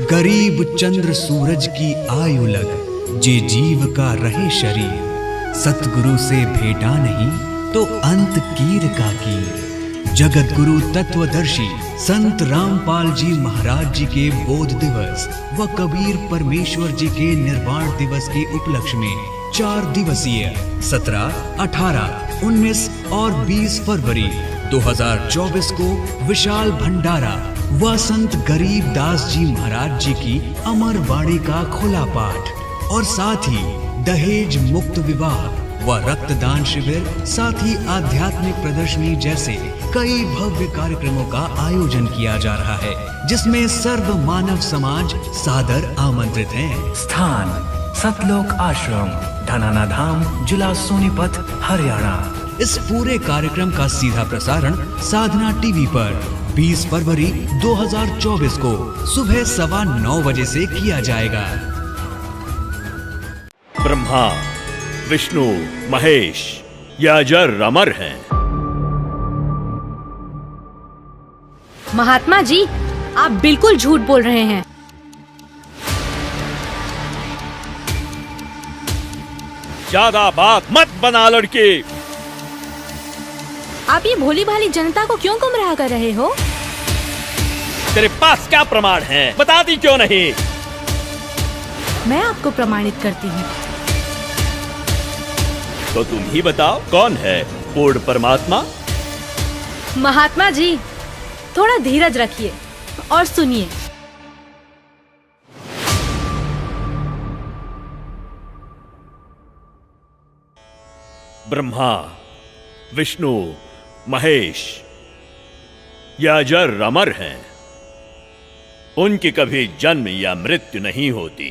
गरीब चंद्र सूरज की आयु लग, जे जीव का रहे शरीर। सतगुरु से भेटा नहीं तो अंत कीर का कीर। जगत गुरु तत्वदर्शी संत रामपाल जी महाराज जी के बोध दिवस व कबीर परमेश्वर जी के निर्वाण दिवस के उपलक्ष्य में 4 दिवसीय 17, 18, 19 और 20 फरवरी 2024 को विशाल भंडारा व संत गरीब दास जी महाराज जी की अमर वाणी का खुला पाठ और साथ ही दहेज मुक्त विवाह व रक्तदान शिविर, साथ ही आध्यात्मिक प्रदर्शनी जैसे कई भव्य कार्यक्रमों का आयोजन किया जा रहा है, जिसमें सर्व मानव समाज सादर आमंत्रित है। स्थान सतलोक आश्रम, धनाना धाम, जिला सोनीपत, हरियाणा। इस पूरे कार्यक्रम का सीधा प्रसारण साधना टीवी पर 20 फरवरी 2024 को सुबह 9:15 बजे से किया जाएगा। ब्रह्मा, विष्णु, महेश ये अजर अमर हैं। महात्मा जी, आप बिल्कुल झूठ बोल रहे हैं। ज्यादा बात मत बना लड़की। आप ये भोली भाली जनता को क्यों गुमराह कर रहे हो? तेरे पास क्या प्रमाण है? बताती क्यों नहीं? मैं आपको प्रमाणित करती हूँ। तो तुम ही बताओ, कौन है पूर्ण परमात्मा? महात्मा जी, थोड़ा धीरज रखिए और सुनिए। ब्रह्मा, विष्णु, महेश ये अजर अमर हैं। उनकी कभी जन्म या मृत्यु नहीं होती।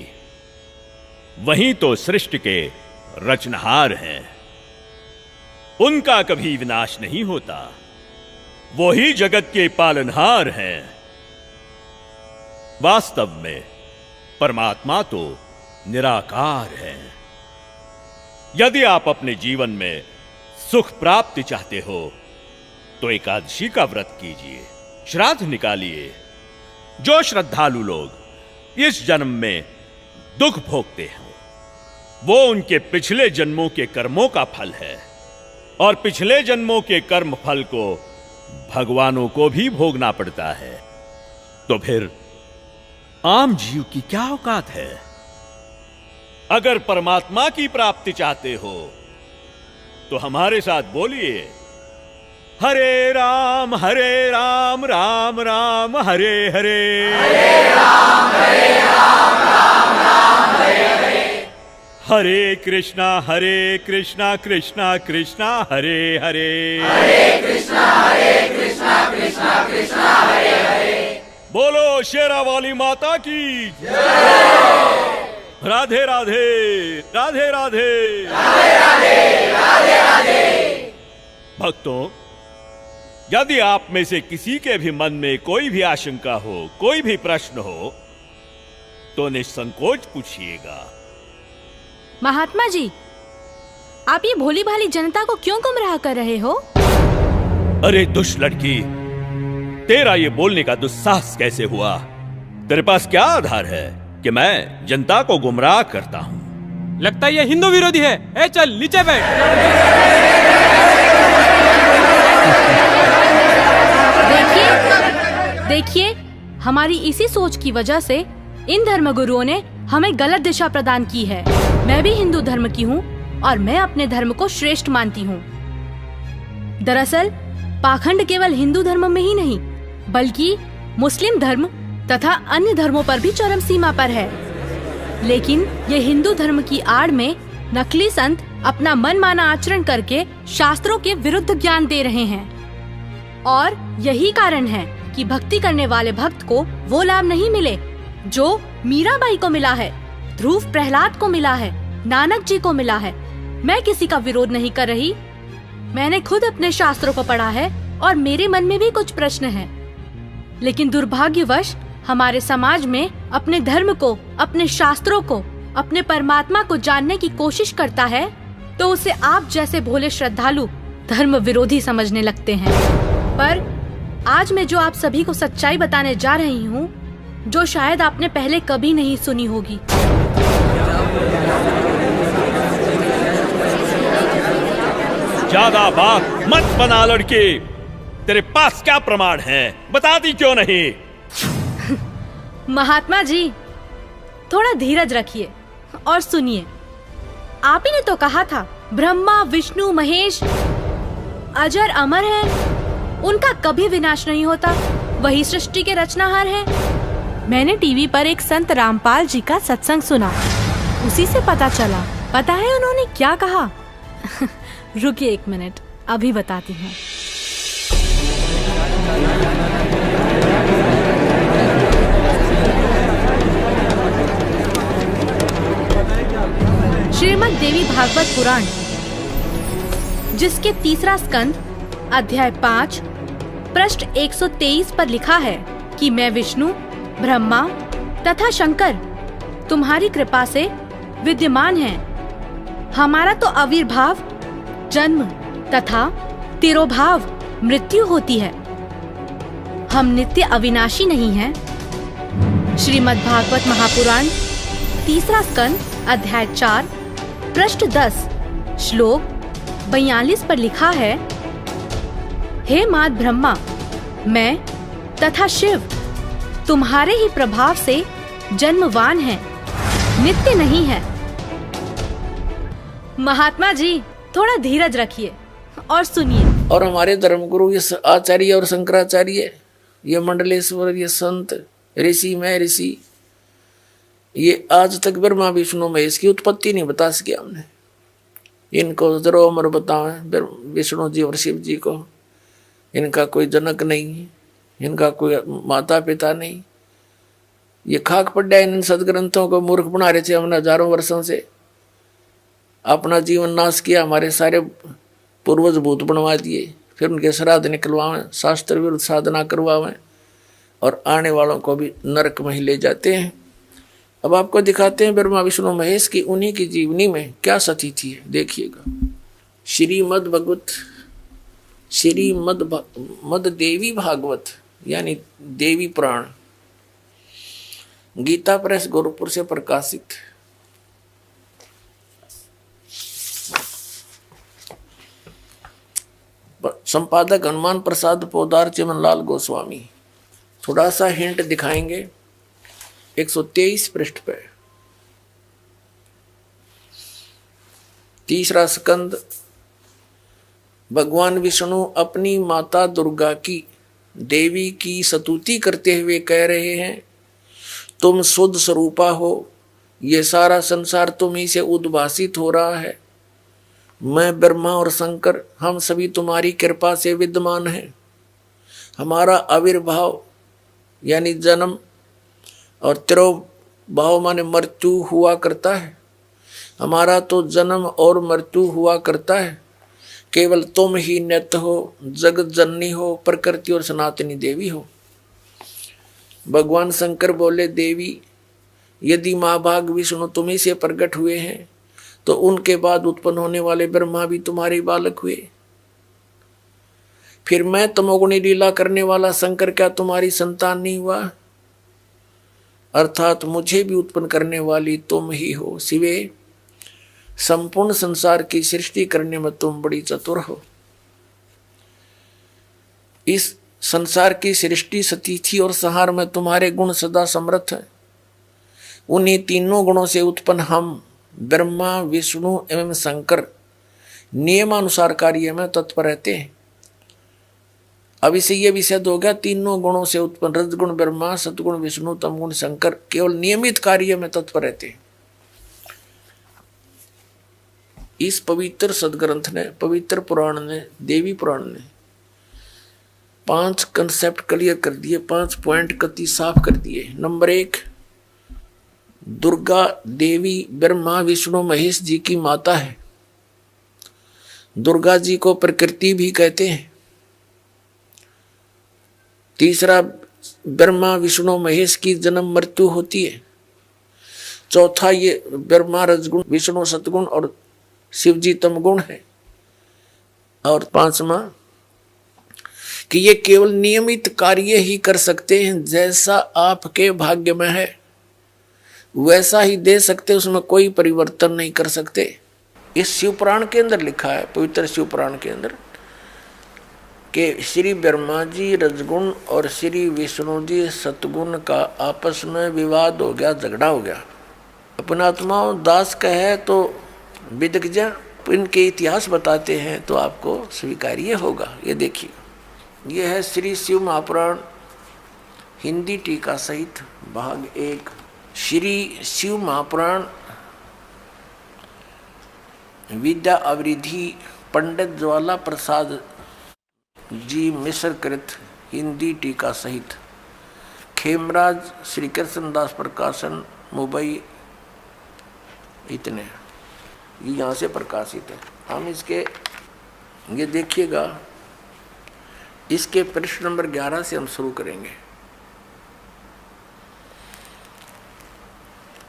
वही तो सृष्टि के रचनहार हैं। उनका कभी विनाश नहीं होता। वो ही जगत के पालनहार हैं। वास्तव में परमात्मा तो निराकार है। यदि आप अपने जीवन में सुख प्राप्ति चाहते हो तो एकादशी का व्रत कीजिए, श्राद्ध निकालिए। जो श्रद्धालु लोग इस जन्म में दुख भोगते हैं वो उनके पिछले जन्मों के कर्मों का फल है, और पिछले जन्मों के कर्म फल को भगवानों को भी भोगना पड़ता है। तो फिर आम जीव की क्या औकात है? अगर परमात्मा की प्राप्ति चाहते हो तो हमारे साथ बोलिए, हरे राम राम राम हरे हरे, हरे राम राम राम हरे हरे, हरे कृष्णा कृष्णा कृष्णा हरे हरे, हरे कृष्णा कृष्णा कृष्णा हरे हरे। बोलो शेरा वाली माता की राधे राधे राधे राधे राधे राधे राधे राधे। भक्तों, यदि आप में से किसी के भी मन में कोई भी आशंका हो, कोई भी प्रश्न हो तो निसंकोच पूछिएगा। महात्मा जी, आप ये भोली भाली जनता को क्यों गुमराह कर रहे हो? अरे दुष्ट लड़की, तेरा ये बोलने का दुस्साहस कैसे हुआ? तेरे पास क्या आधार है कि मैं जनता को गुमराह करता हूँ? लगता है ये हिंदू विरोधी है। ए चल नीचे बैठ। देखिए, हमारी इसी सोच की वजह से इन धर्मगुरुओं ने हमें गलत दिशा प्रदान की है। मैं भी हिंदू धर्म की हूँ और मैं अपने धर्म को श्रेष्ठ मानती हूँ। दरअसल पाखंड केवल हिंदू धर्म में ही नहीं बल्कि मुस्लिम धर्म तथा अन्य धर्मों पर भी चरम सीमा पर है। लेकिन ये हिंदू धर्म की आड़ में नकली संत अपना मनमाना आचरण करके शास्त्रों के विरुद्ध ज्ञान दे रहे हैं, और यही कारण है कि भक्ति करने वाले भक्त को वो लाभ नहीं मिले जो मीराबाई को मिला है, ध्रुव प्रहलाद को मिला है, नानक जी को मिला है। मैं किसी का विरोध नहीं कर रही। मैंने खुद अपने शास्त्रों को पढ़ा है और मेरे मन में भी कुछ प्रश्न हैं। लेकिन दुर्भाग्यवश हमारे समाज में अपने धर्म को, अपने शास्त्रों को, अपने परमात्मा को जानने की कोशिश करता है तो उसे आप जैसे भोले श्रद्धालु धर्म विरोधी समझने लगते हैं। पर आज मैं जो आप सभी को सच्चाई बताने जा रही हूँ जो शायद आपने पहले कभी नहीं सुनी होगी। ज्यादा बात मत बना लड़की। तेरे पास क्या प्रमाण है, बताती क्यों नहीं? महात्मा जी, थोड़ा धीरज रखिए और सुनिए। आप ही ने तो कहा था ब्रह्मा विष्णु महेश अजर अमर हैं, उनका कभी विनाश नहीं होता, वही सृष्टि के रचनाहार हैं। मैंने टीवी पर एक संत रामपाल जी का सत्संग सुना, उसी से पता चला। पता है उन्होंने क्या कहा? रुकिए एक मिनट, अभी बताती हूँ। श्रीमद् देवी भागवत पुराण, जिसके तीसरा स्कंद अध्याय 5 पृष्ठ 123 पर लिखा है कि मैं विष्णु, ब्रह्मा तथा शंकर तुम्हारी कृपा से विद्यमान हैं। हमारा तो आविर्भाव, जन्म तथा तिरोभाव मृत्यु होती है। हम नित्य अविनाशी नहीं हैं। श्रीमद् भागवत महापुराण तीसरा स्कंद अध्याय 4 पृष्ठ 10 श्लोक 42 पर लिखा है, हे मात ब्रह्मा, मैं तथा शिव तुम्हारे ही प्रभाव से जन्मवान हैं, नित्य नहीं है। महात्मा जी, थोड़ा धीरज रखिए और सुनिए। और हमारे धर्मगुरु ये आचार्य और शंकराचार्य, ये मंडलेश्वर, ये संत ऋषि, मैं ऋषि, ये आज तक ब्रह्मा विष्णु महेश की उत्पत्ति नहीं बता सके हमने। इनको जरो अमर बतावे, विष्णु जी और शिव जी को। इनका कोई जनक नहीं, इनका कोई माता पिता नहीं। ये खाक पड्डा इन सदग्रंथों को मूर्ख बना रहे थे हमने हजारों वर्षों से। अपना जीवन नाश किया, हमारे सारे पूर्वज भूत बनवा दिए, फिर उनके श्राद्ध निकलवावें, शास्त्र विरुद्ध साधना करवावें और आने वालों को भी नरक में ही ले जाते हैं। अब आपको दिखाते हैं ब्रह्मा विष्णु महेश की उन्हीं की जीवनी में क्या सतीथि है, देखिएगा। श्रीमद् भगवत, श्रीमद् देवी भागवत यानी देवी पुराण, गीता प्रेस गोरखपुर से प्रकाशित। संपादक हनुमान प्रसाद पोदार, चिमनलाल गोस्वामी। थोड़ा सा हिंट दिखाएंगे 123 पृष्ठ पे। तीसरा स्कंद, भगवान विष्णु अपनी माता दुर्गा की, देवी की स्तुति करते हुए कह रहे हैं, तुम शुद्ध स्वरूपा हो, ये सारा संसार तुम ही से उद्भासित हो रहा है। मैं ब्रह्मा और शंकर, हम सभी तुम्हारी कृपा से विद्यमान हैं। हमारा आविर्भाव यानी जन्म और तिरोभाव माने मृत्यु हुआ करता है। हमारा तो जन्म और मृत्यु हुआ करता है। केवल तुम ही नित्य हो, जगत जननी हो, प्रकृति और सनातनी देवी हो। भगवान शंकर बोले, देवी, यदि माँ भाग विष्णु तुम्ही से प्रकट हुए हैं तो उनके बाद उत्पन्न होने वाले ब्रह्मा भी तुम्हारे बालक हुए। फिर मैं तमोगुणी लीला करने वाला शंकर क्या तुम्हारी संतान नहीं हुआ? अर्थात मुझे भी उत्पन्न करने वाली तुम ही हो। शिवे, संपूर्ण संसार की सृष्टि करने में तुम बड़ी चतुर हो। इस संसार की सृष्टि, स्थिति और संहार में तुम्हारे गुण सदा समर्थ हैं। उन्हीं तीनों गुणों से उत्पन्न हम ब्रह्मा विष्णु एवं शंकर नियमानुसार कार्य में तत्पर रहते हैं। अब इसे यह विषद हो गया, तीनों गुणों से उत्पन्न रजगुण ब्रह्मा, सतगुण विष्णु, तमगुण शंकर केवल नियमित कार्य में तत्पर रहते हैं। इस पवित्र सदग्रंथ ने, पवित्र पुराण ने, देवी पुराण ने 5 कंसेप्ट क्लियर कर दिए, 5 पॉइंट कति साफ कर दिए। नंबर 1, दुर्गा देवी ब्रह्मा विष्णु महेश जी की माता है। दुर्गा जी को प्रकृति भी कहते हैं। तीसरा, ब्रह्मा विष्णु महेश की जन्म मृत्यु होती है। चौथा, ये ब्रह्मा रजगुण, विष्णु सतगुण और शिव जी तमगुण है। और 5वां, कि ये केवल नियमित कार्य ही कर सकते हैं, जैसा आपके भाग्य में है वैसा ही दे सकते, उसमें कोई परिवर्तन नहीं कर सकते। इस शिवपुराण के अंदर लिखा है, पवित्र शिवपुराण के अंदर, कि श्री ब्रह्मा जी रजगुण और श्री विष्णु जी सतगुण का आपस में विवाद हो गया, झगड़ा हो गया। अपना आत्माओं दास कहे तो विदग्ध इनके इतिहास बताते हैं तो आपको स्वीकार्य होगा। ये देखिए, ये है श्री शिव महापुराण हिंदी टीका सहित भाग 1, श्री शिव महापुराण विद्या अवरिधि पंडित ज्वाला प्रसाद जी मिश्र कृत हिंदी टीका सहित, खेमराज श्री कृष्णदास प्रकाशन मुंबई। इतने ये यहाँ से प्रकाशित है। हम इसके ये देखिएगा, इसके पृष्ठ नंबर 11 से हम शुरू करेंगे।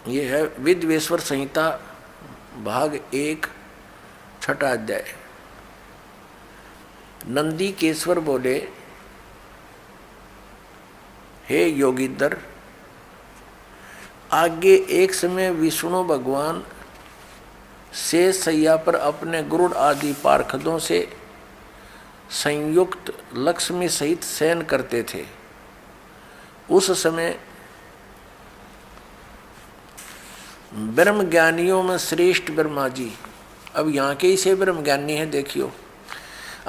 ये है विद्वेश्वर संहिता भाग 1 छठा अध्याय। नंदी केश्वर बोले, हे योगीधर, आगे एक समय विष्णु भगवान शेष सैया पर अपने गुरुड़ आदि पार्षदों से संयुक्त लक्ष्मी सहित शयन करते थे। उस समय ब्रह्म ज्ञानियों में श्रेष्ठ ब्रह्मा जी, अब यहाँ के ही से ब्रह्म ज्ञानी है, देखियो,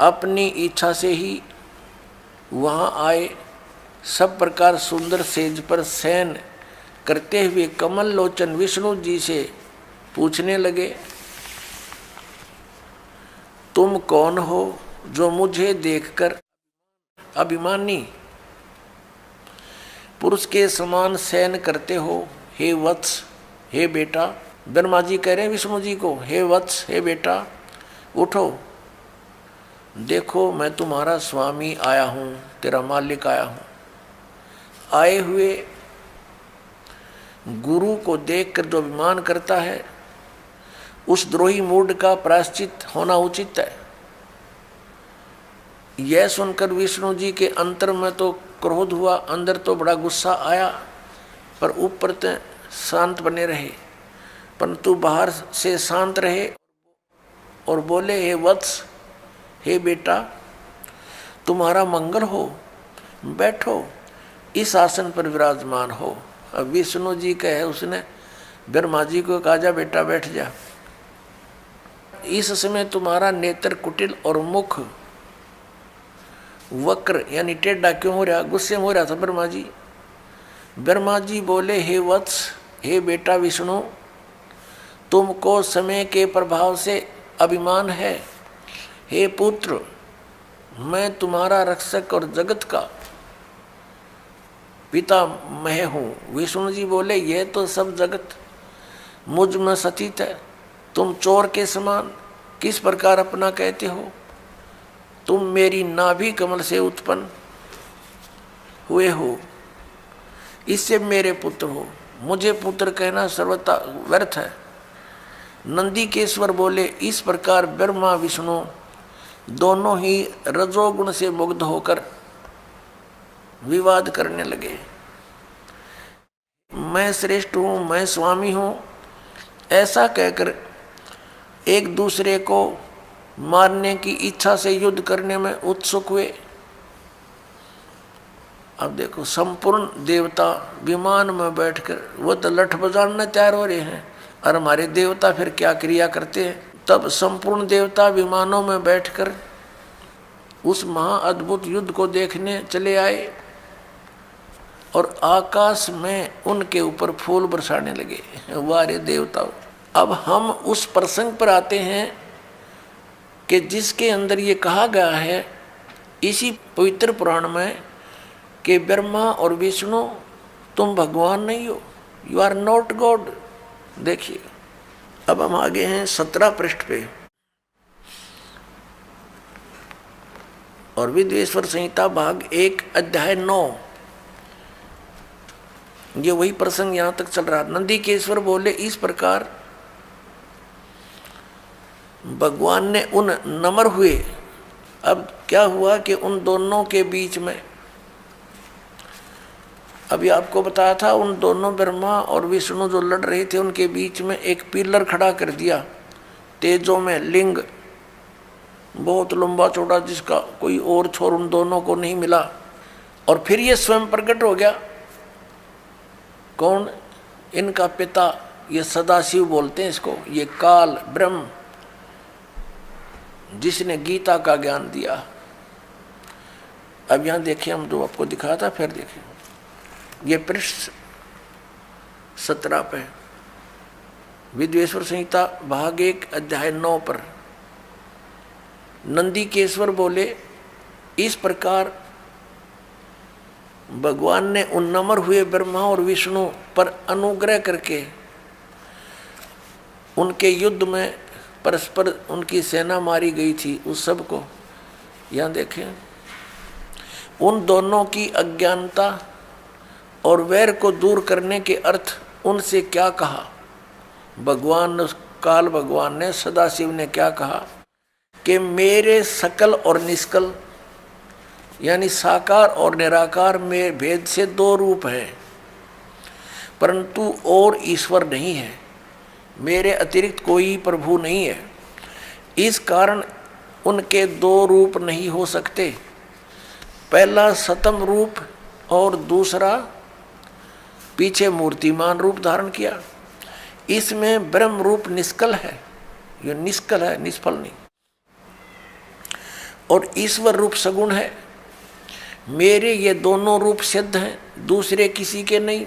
अपनी इच्छा से ही वहाँ आए। सब प्रकार सुंदर सेज पर शयन करते हुए कमल लोचन विष्णु जी से पूछने लगे, तुम कौन हो जो मुझे देखकर अभिमानी पुरुष के समान शयन करते हो? हे वत्स, हे बेटा। ब्रह्मा जी कह रहे हैं विष्णु जी को, हे वत्स, हे बेटा, उठो, देखो मैं तुम्हारा स्वामी आया हूँ, तेरा मालिक आया हूँ। आए हुए गुरु को देखकर जो अभिमान करता है, उस द्रोही मूड का प्रायश्चित होना उचित है। यह सुनकर विष्णु जी के अंतर में तो क्रोध हुआ, अंदर तो बड़ा गुस्सा आया, पर ऊपर तो शांत बने रहे, परंतु बाहर से शांत रहे और बोले, हे वत्स, हे बेटा, तुम्हारा मंगल हो, बैठो, इस आसन पर विराजमान हो। अब विष्णु जी कहे, उसने ब्रह्मा जी को कहा, जा बेटा बैठ जा। इस समय तुम्हारा नेत्र कुटिल और मुख वक्र यानी टेढ़ा क्यों हो रहा? गुस्से में हो रहा था ब्रह्मा जी। ब्रह्मा जी बोले, हे वत्स, हे बेटा विष्णु, तुमको समय के प्रभाव से अभिमान है। हे पुत्र, मैं तुम्हारा रक्षक और जगत का पिता मैं हूँ। विष्णु जी बोले, यह तो सब जगत मुझ में सचित है, तुम चोर के समान किस प्रकार अपना कहते हो? तुम मेरी नाभि कमल से उत्पन्न हुए हो, इससे मेरे पुत्र हो, मुझे पुत्र कहना सर्वथा व्यर्थ है। नंदी केश्वर बोले, इस प्रकार ब्रह्मा विष्णु दोनों ही रजोगुण से मुग्ध होकर विवाद करने लगे। मैं श्रेष्ठ हूँ, मैं स्वामी हूँ, ऐसा कहकर एक दूसरे को मारने की इच्छा से युद्ध करने में उत्सुक हुए। अब देखो, संपूर्ण देवता विमान में बैठकर वो तो लठ बजाने तैयार हो रहे हैं, और हमारे देवता फिर क्या क्रिया करते हैं। तब संपूर्ण देवता विमानों में बैठकर उस महाअद्भुत युद्ध को देखने चले आए और आकाश में उनके ऊपर फूल बरसाने लगे। वारे देवताओं, अब हम उस प्रसंग पर आते हैं कि जिसके अंदर ये कहा गया है इसी पवित्र पुराण में कि ब्रह्मा और विष्णु तुम भगवान नहीं हो, यू आर नॉट गॉड। देखिए, अब हम आगे हैं 17 पृष्ठ पे, और विद्वेश्वर संहिता भाग 1 अध्याय 9, ये वही प्रसंग यहां तक चल रहा। नंदी केश्वर बोले, इस प्रकार भगवान ने उन नम्र हुए अब क्या हुआ कि उन दोनों के बीच में, अभी आपको बताया था, उन दोनों ब्रह्मा और विष्णु जो लड़ रहे थे उनके बीच में एक पिलर खड़ा कर दिया तेजों में, लिंग बहुत लंबा चौड़ा, जिसका कोई और छोर उन दोनों को नहीं मिला। और फिर ये स्वयं प्रकट हो गया। कौन? इनका पिता, ये सदाशिव बोलते हैं इसको, ये काल ब्रह्म, जिसने गीता का ज्ञान दिया। अब यहां देखिए, हम जो आपको दिखाया था, फिर देखिए ये पृष्ठ 17 पे विद्वेश्वर संहिता भाग 1 अध्याय 9 पर नंदीकेश्वर बोले, इस प्रकार भगवान ने उन नम्र हुए ब्रह्मा और विष्णु पर अनुग्रह करके उनके युद्ध में परस्पर उनकी सेना मारी गई थी, उस सब को यहाँ देखें। उन दोनों की अज्ञानता और वैर को दूर करने के अर्थ उनसे क्या कहा? काल भगवान ने, सदाशिव ने क्या कहा कि मेरे सकल और निष्कल यानी साकार और निराकार में भेद से 2 रूप हैं, परंतु और ईश्वर नहीं है, मेरे अतिरिक्त कोई प्रभु नहीं है। इस कारण उनके 2 रूप नहीं हो सकते, पहला सतम रूप और दूसरा पीछे मूर्तिमान रूप धारण किया। इसमें ब्रह्म रूप निष्कल है, ये निष्कल है, निष्फल नहीं, और ईश्वर रूप सगुण है। मेरे ये दोनों रूप सिद्ध हैं, दूसरे किसी के नहीं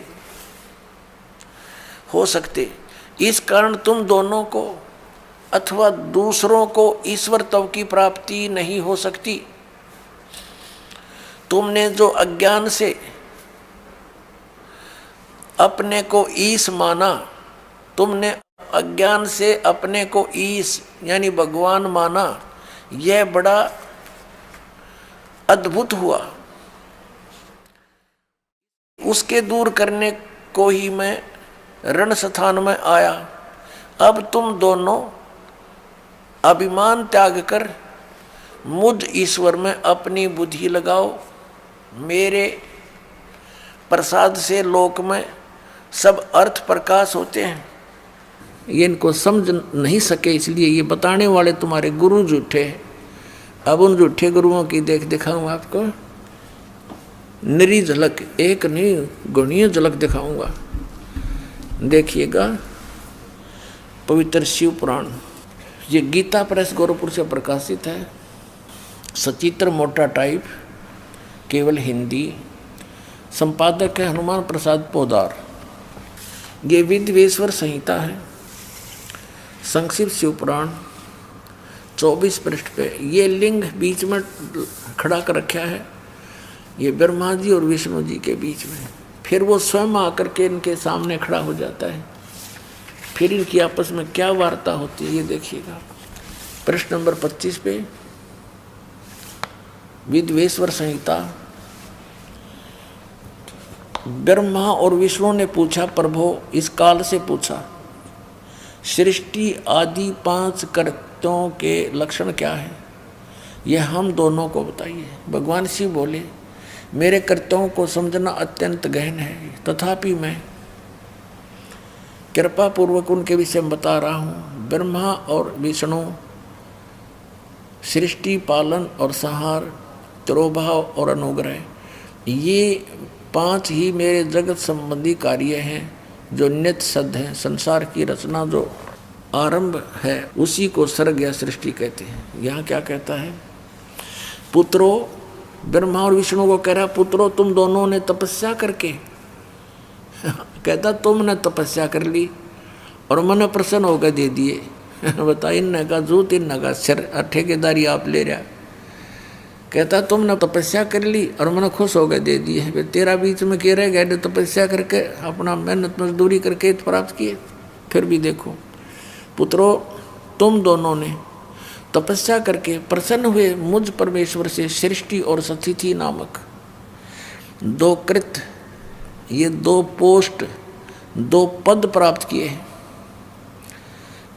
हो सकते। इस कारण तुम दोनों को अथवा दूसरों को ईश्वर तव की प्राप्ति नहीं हो सकती। तुमने जो अज्ञान से अपने को ईश माना, तुमने अज्ञान से अपने को ईश यानी भगवान माना, यह बड़ा अद्भुत हुआ। उसके दूर करने को ही मैं रण स्थान में आया। अब तुम दोनों अभिमान त्याग कर मुझ ईश्वर में अपनी बुद्धि लगाओ। मेरे प्रसाद से लोक में सब अर्थ प्रकाश होते हैं। ये इनको समझ नहीं सके, इसलिए ये बताने वाले तुम्हारे गुरु झूठे हैं। अब उन झूठे गुरुओं की दिखाऊंगा आपको निरी झलक, एक नहीं गुणीय झलक दिखाऊंगा। देखिएगा पवित्र शिव पुराण, ये गीता प्रेस गोरखपुर से प्रकाशित है, सचित्र मोटा टाइप, केवल हिंदी, संपादक है हनुमान प्रसाद पोदार। ये विद्वेश्वर संहिता है, संक्षिप्त शिव पुराण 24 पृष्ठ पे ये लिंग बीच में खड़ा कर रखा है, ये ब्रह्मा जी और विष्णु जी के बीच में। फिर वो स्वयं आकर के इनके सामने खड़ा हो जाता है। फिर इनकी आपस में क्या वार्ता होती है ये देखिएगा। प्रश्न नंबर 25 पे विद्वेश्वर संहिता। ब्रह्मा और विष्णु ने पूछा, प्रभो इस काल से पूछा, सृष्टि आदि 5 कर्तों के लक्षण क्या है, यह हम दोनों को बताइए। भगवान शिव बोले, मेरे कर्तव्यों को समझना अत्यंत गहन है, तथापि मैं कृपा पूर्वक उनके विषय में बता रहा हूँ। ब्रह्मा और विष्णु सृष्टि, पालन और संहार, तिरोभाव और अनुग्रह, ये 5 ही मेरे जगत संबंधी कार्य हैं जो नित्य सिद्ध हैं। संसार की रचना जो आरंभ है उसी को सर्ग या सृष्टि कहते हैं। यहाँ क्या कहता है, पुत्रो, ब्रह्मा और विष्णु को कह रहा, पुत्रो तुम दोनों ने तपस्या करके कहता तुमने तपस्या कर ली और मन प्रसन्न होकर दे दिए। बता, इन का जूत इन का सिर, ठेकेदारी आप ले रहा। कहता तुमने तपस्या कर ली और मन खुश हो गए दे दिए। फिर तेरा बीच में कह रहे गए तपस्या करके अपना मेहनत मजदूरी करके प्राप्त किए। फिर भी देखो पुत्रो, तुम दोनों ने तपस्या करके प्रसन्न हुए मुझ परमेश्वर से सृष्टि और स्थिति नामक 2 कृत, ये 2 पोस्ट, 2 पद प्राप्त किए हैं।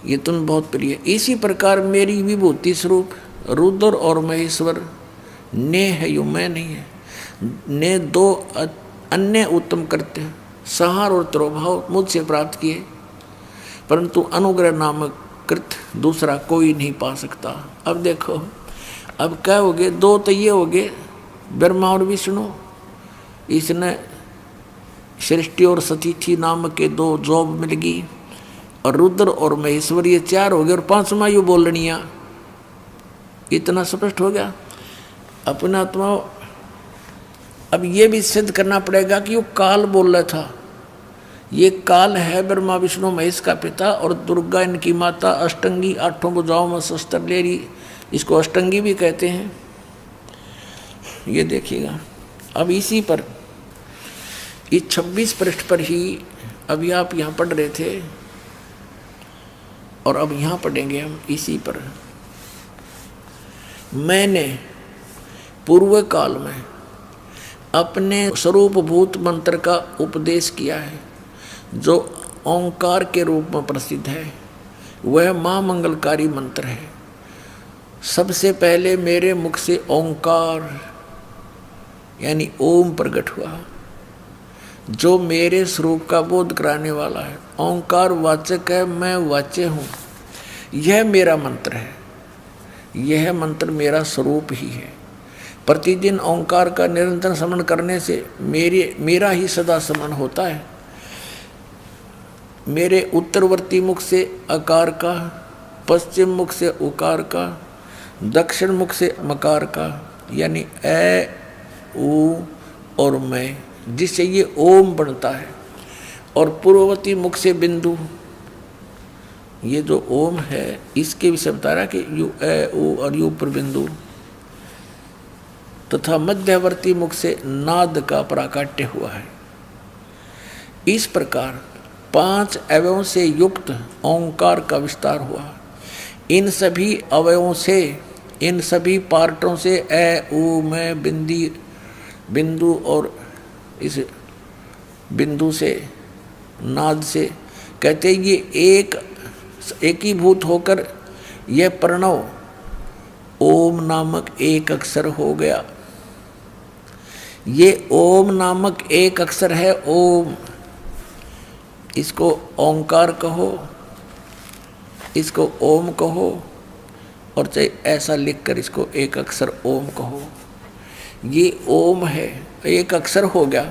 ये तुम बहुत प्रिय। इसी प्रकार मेरी विभूति स्वरूप रुद्र और महेश्वर ने है, यू मैं नहीं है। ने दो अन्य उत्तम करते संहार और त्रोभाव मुझसे प्राप्त किए, परंतु अनुग्रह नामक कृत दूसरा कोई नहीं पा सकता। अब देखो, अब क्या हो गए, दो तो ये हो गए ब्रह्मा और विष्णु, इसने सृष्टि और सतीथि नामक के दो जॉब मिल गई, और रुद्र और महेश्वर ये चार हो गए, और पांचवा यू बोलनिया। इतना स्पष्ट हो गया अपना आत्मा। अब ये भी सिद्ध करना पड़ेगा कि वो काल बोल रहा था, ये काल है ब्रह्मा विष्णु महेश का पिता, और दुर्गा इनकी माता, अष्टंगी, आठों भुजाओं में शस्त्र ले रही, इसको अष्टंगी भी कहते हैं। ये देखिएगा, अब इसी पर इस 26 पृष्ठ पर ही अभी आप यहाँ पढ़ रहे थे, और अब यहाँ पढ़ेंगे हम इसी पर। मैंने पूर्व काल में अपने स्वरूप भूत मंत्र का उपदेश किया है, जो ओंकार के रूप में प्रसिद्ध है। वह महामंगलकारी मंत्र है। सबसे पहले मेरे मुख से ओंकार यानी ओम प्रकट हुआ, जो मेरे स्वरूप का बोध कराने वाला है। ओंकार वाचक है, मैं वाच्य हूँ। यह मेरा मंत्र है, यह मंत्र मेरा स्वरूप ही है। प्रतिदिन ओंकार का निरंतर स्मरण करने से मेरा ही सदा स्मरण होता है। मेरे उत्तरवर्ती मुख से अकार का, पश्चिम मुख से उकार का, दक्षिण मुख से मकार का, यानी ए ऊ और मैं, जिससे ये ओम बनता है, और पूर्ववर्ती मुख से बिंदु, ये जो ओम है इसके विषय बता रहा कि यू ए ऊ और यू पर बिंदु, तथा मध्यवर्ती मुख से नाद का प्राकाट्य हुआ है। इस प्रकार 5 अवयवों से युक्त ओंकार का विस्तार हुआ। इन सभी अवयवों से, इन सभी पार्टों से ए ऊ मैं बिंदु और इस बिंदु से, नाद से, कहते ये एकीभूत होकर यह प्रणव ओम नामक एक अक्षर हो गया। ये ओम नामक एक अक्षर है, ओम। इसको ओंकार कहो, इसको ओम कहो, और चाहे ऐसा लिखकर इसको एक अक्षर ओम कहो। ये ओम है, एक अक्षर हो गया,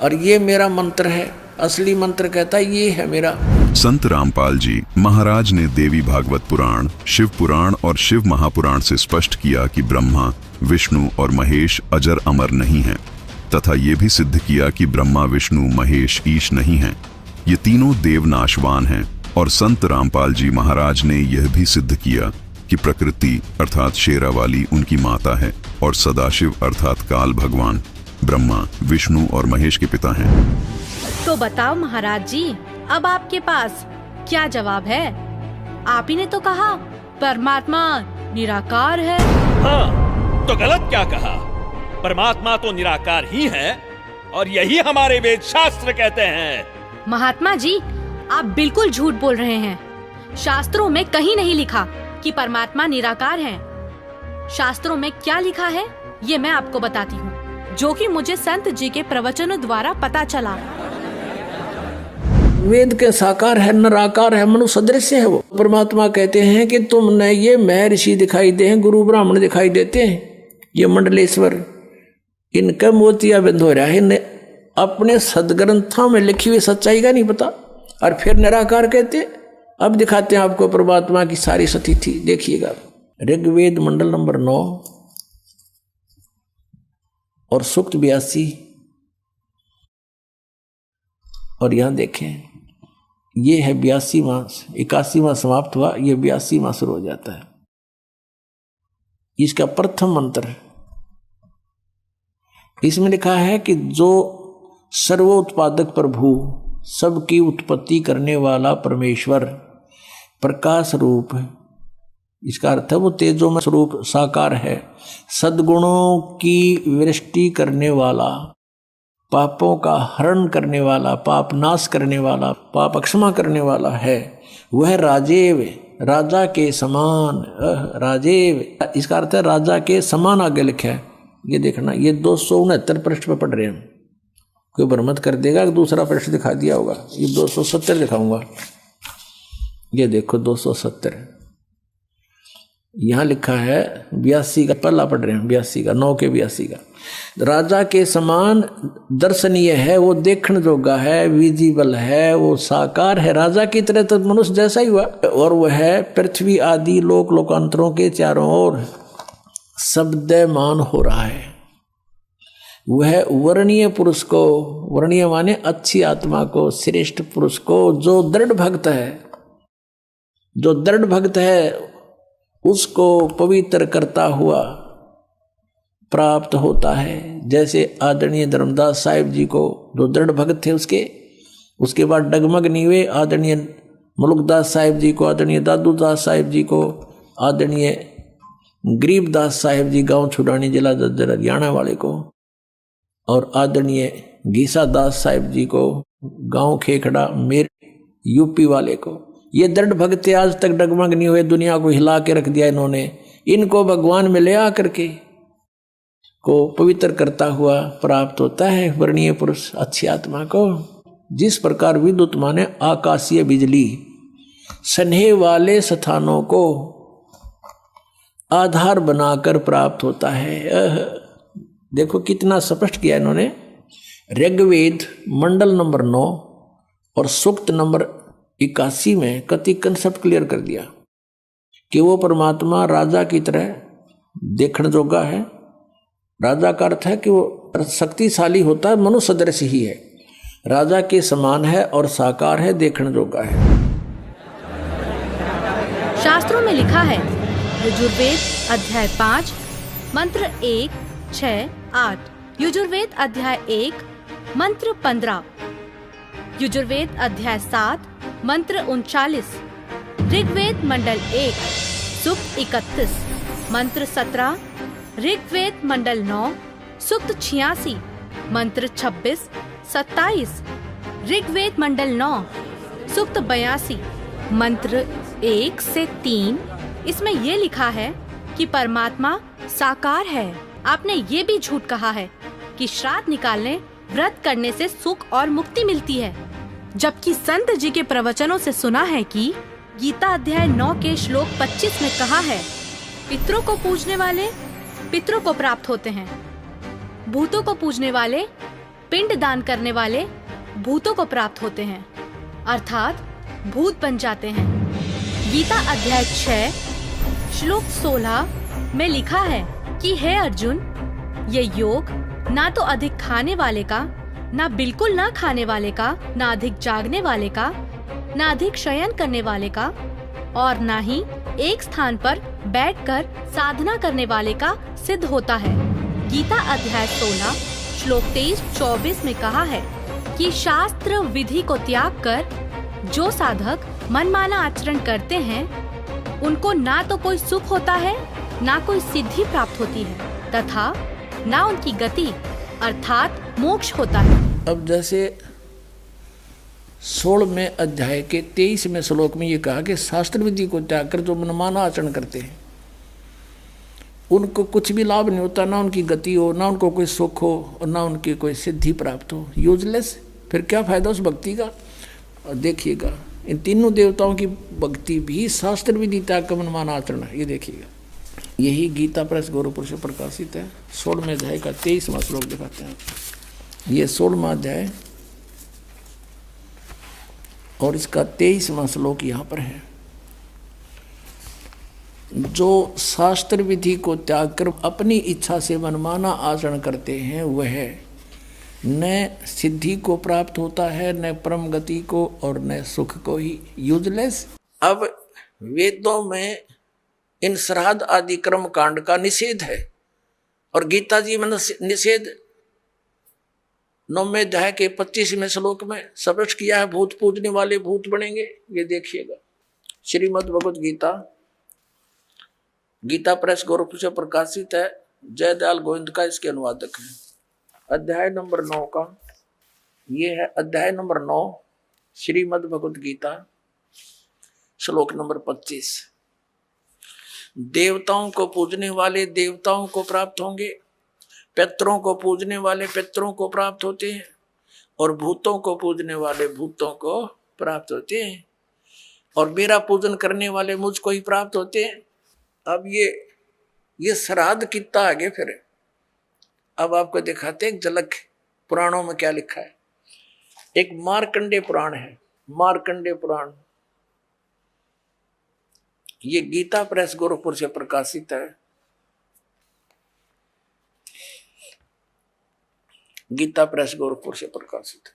और ये मेरा मंत्र है। असली मंत्र कहता है ये है मेरा। संत रामपाल जी महाराज ने देवी भागवत पुराण, शिव पुराण और शिव महापुराण से स्पष्ट किया कि ब्रह्मा, विष्णु और महेश अजर अमर नहीं हैं, तथा ये भी सिद्ध किया कि ब्रह्मा, विष्णु, महेश ईश नहीं हैं। ये तीनों देव नाशवान हैं। और संत रामपाल जी महाराज ने यह भी सिद्ध किया कि प्रकृति अर्थात शेरावाली उनकी माता है, और सदाशिव अर्थात काल भगवान ब्रह्मा, विष्णु और महेश के पिता हैं। तो बताओ महाराज जी, अब आपके पास क्या जवाब है? आप ही ने तो कहा परमात्मा निराकार है। हाँ, तो गलत क्या कहा? परमात्मा तो निराकार ही है, और यही हमारे वेद शास्त्र कहते हैं। महात्मा जी, आप बिल्कुल झूठ बोल रहे हैं। शास्त्रों में कहीं नहीं लिखा कि परमात्मा निराकार है। शास्त्रों में क्या लिखा है ये मैं आपको बताती हूँ, जो कि मुझे संत जी के प्रवचनों द्वारा पता चला। वेद के साकार है, निराकार है, मनु सदृश है। वो परमात्मा कहते हैं कि तुमने ये मैं ऋषि दिखाई दे हैं, गुरु ब्राह्मण दिखाई देते हैं, ये मंडलेश्वर, इनका मोतिया बिंद हो रहा है। इन्हें अपने सदग्रंथों में लिखी हुई सच्चाई का नहीं पता, और फिर निराकार कहते। अब दिखाते हैं आपको परमात्मा की सारी सतीथि। देखिएगा, ऋग्वेद मंडल नंबर 9 और सूक्त 82, और यहां देखें ये है 82वां, 81वां समाप्त हुआ, ये 82वां शुरू हो जाता है। इसका प्रथम मंत्र, इसमें लिखा है कि जो सर्वोत्पादक प्रभु, सबकी उत्पत्ति करने वाला परमेश्वर, प्रकाश रूप है। इसका अर्थ है वो तेजोमय स्वरूप साकार है, सद्गुणों की वृष्टि करने वाला, पापों का हरण करने वाला, पाप नाश करने वाला, पाप क्षमा करने वाला है। वह राजेव, राजा के समान, राजेव, इसका अर्थ है राजा के समान आगे लिखा है। ये देखना, ये 269 पृष्ठ पर पढ़ रहे हैं। कोई भ्रमत कर देगा कि दूसरा पृष्ठ दिखा दिया होगा। ये 270 दिखाऊंगा। ये देखो 270, यहां लिखा है 82 का, पहला पढ़ रहे हैं 82 का, 9 के 82 का। राजा के समान दर्शनीय है, वो देखने जोगा है, विजिबल है, वो साकार है। राजा की तरह तो मनुष्य जैसा ही हुआ। और वह है पृथ्वी आदि लोक लोकांतरों के चारों ओर शब्दमान हो रहा है। वह वर्णीय पुरुष को, वर्णीय माने अच्छी आत्मा को, श्रेष्ठ पुरुष को, जो दृढ़ भक्त है, जो दृढ़ भक्त है उसको पवित्र करता हुआ प्राप्त होता है। जैसे आदरणीय धर्मदास साहिब जी को, जो दृढ़ भक्त थे उसके बाद डगमग नहीं हुए, आदरणीय मुलुकदास साहिब जी को, आदरणीय दादूदास साहिब जी को, आदरणीय गरीबदास साहिब जी गांव छुड़ानी जिला जज्जर हरियाणा वाले को, और आदरणीय गीसा दास साहिब जी को गांव खेखड़ा मेर यूपी वाले को। ये दृढ़ भक्त आज तक डगमग नहीं हुए, दुनिया को हिला के रख दिया इन्होंने। इनको भगवान में ले आकर के को पवित्र करता हुआ प्राप्त होता है वर्णीय पुरुष, अच्छी आत्मा को। जिस प्रकार विद्युत माने आकाशीय बिजली स्नेह वाले स्थानों को आधार बनाकर प्राप्त होता है। देखो कितना स्पष्ट किया इन्होंने। ऋग्वेद मंडल नंबर 9 और सूक्त नंबर 81 में कति कंसेप्ट क्लियर कर दिया कि वो परमात्मा राजा की तरह देखने जोगा है। राजा का अर्थ है कि वो शक्तिशाली होता है, मनुष्य सदृश ही है, राजा के समान है और साकार है, देखने जोगा है। शास्त्रों में लिखा है, यजुर्वेद अध्याय 5 मंत्र 1, 6, 8, यजुर्वेद अध्याय 1 मंत्र 15, यजुर्वेद अध्याय 7 मंत्र 39, ऋग्वेद मंडल 1 सूक्त 31 मंत्र 17, ऋग्वेद मंडल 9 सूक्त 86 मंत्र 26, 27, ऋग्वेद मंडल 9 सूक्त 82 मंत्र 1 से 3। इसमें ये लिखा है कि परमात्मा साकार है। आपने ये भी झूठ कहा है कि श्राद्ध निकालने, व्रत करने से सुख और मुक्ति मिलती है, जबकि संत जी के प्रवचनों से सुना है कि गीता अध्याय 9 के श्लोक 25 में कहा है, पितरों को पूजने वाले पितरों को प्राप्त होते हैं, भूतों को पूजने वाले, पिंड दान करने वाले भूतों को प्राप्त होते हैं, अर्थात भूत बन जाते हैं। गीता अध्याय 6 श्लोक 16 में लिखा है कि हे अर्जुन, ये योग ना तो अधिक खाने वाले का, ना बिल्कुल ना खाने वाले का, ना अधिक जागने वाले का, ना अधिक शयन करने वाले का, और ना ही एक स्थान पर बैठकर साधना करने वाले का सिद्ध होता है। गीता अध्याय 16 श्लोक 23-24 में कहा है कि शास्त्र विधि को त्याग कर जो साधक मनमाना आचरण करते हैं, उनको ना तो कोई सुख होता है, ना कोई सिद्धि प्राप्त होती है, तथा ना उनकी गति अर्थात मोक्ष होता है। अब जैसे 16वें अध्याय के 23वें श्लोक में ये कहा कि शास्त्र विधि को त्याग कर जो मनमाना आचरण करते हैं उनको कुछ भी लाभ नहीं होता, ना उनकी गति हो, ना उनको कोई सुख हो, और ना उनकी कोई सिद्धि प्राप्त हो। यूजलेस। फिर क्या फायदा उस भक्ति का। और देखिएगा इन तीनों देवताओं की भक्ति भी शास्त्र विधि त्याग का मनमाना आचरण है। ये देखिएगा, यही गीता प्रेस गौरवपुर से प्रकाशित है। 16वें अध्याय का 23वां श्लोक दिखाते हैं। ये 16वां अध्याय और इसका 23वां श्लोक यहाँ पर है। जो शास्त्र विधि को त्याग कर अपनी इच्छा से मनमाना आचरण करते हैं, वह न सिद्धि को प्राप्त होता है, न परम गति को, और न सुख को ही। यूजलेस। अब वेदों में इन श्राद्ध आदि कर्म कांड का निषेध है, और गीता जी में निषेध 9वें अध्याय के 25वें श्लोक में स्पष्ट किया है। भूत पूजने वाले भूत बनेंगे। ये देखिएगा, श्रीमद् भगवत गीता, गीता प्रेस गोरखपुर से प्रकाशित है। जयदयाल गोविंद का इसके अनुवादक है। अध्याय नंबर 9 का ये है। अध्याय नंबर 9 श्रीमद् भगवत गीता श्लोक नंबर 25। देवताओं को पूजने वाले देवताओं को प्राप्त होंगे, पितरों को पूजने वाले पितरों को प्राप्त होते हैं, और भूतों को पूजने वाले भूतों को प्राप्त होते हैं, और मेरा पूजन करने वाले मुझको ही प्राप्त होते हैं। अब ये श्राद्ध कितना आगे फिर अब आपको दिखाते हैं झलक पुराणों में क्या लिखा है। एक मार्कंडेय पुराण है, मार्कंडेय पुराण, ये गीता प्रेस गोरखपुर से प्रकाशित है। गीता प्रेस गोरखपुर से प्रकाशित है।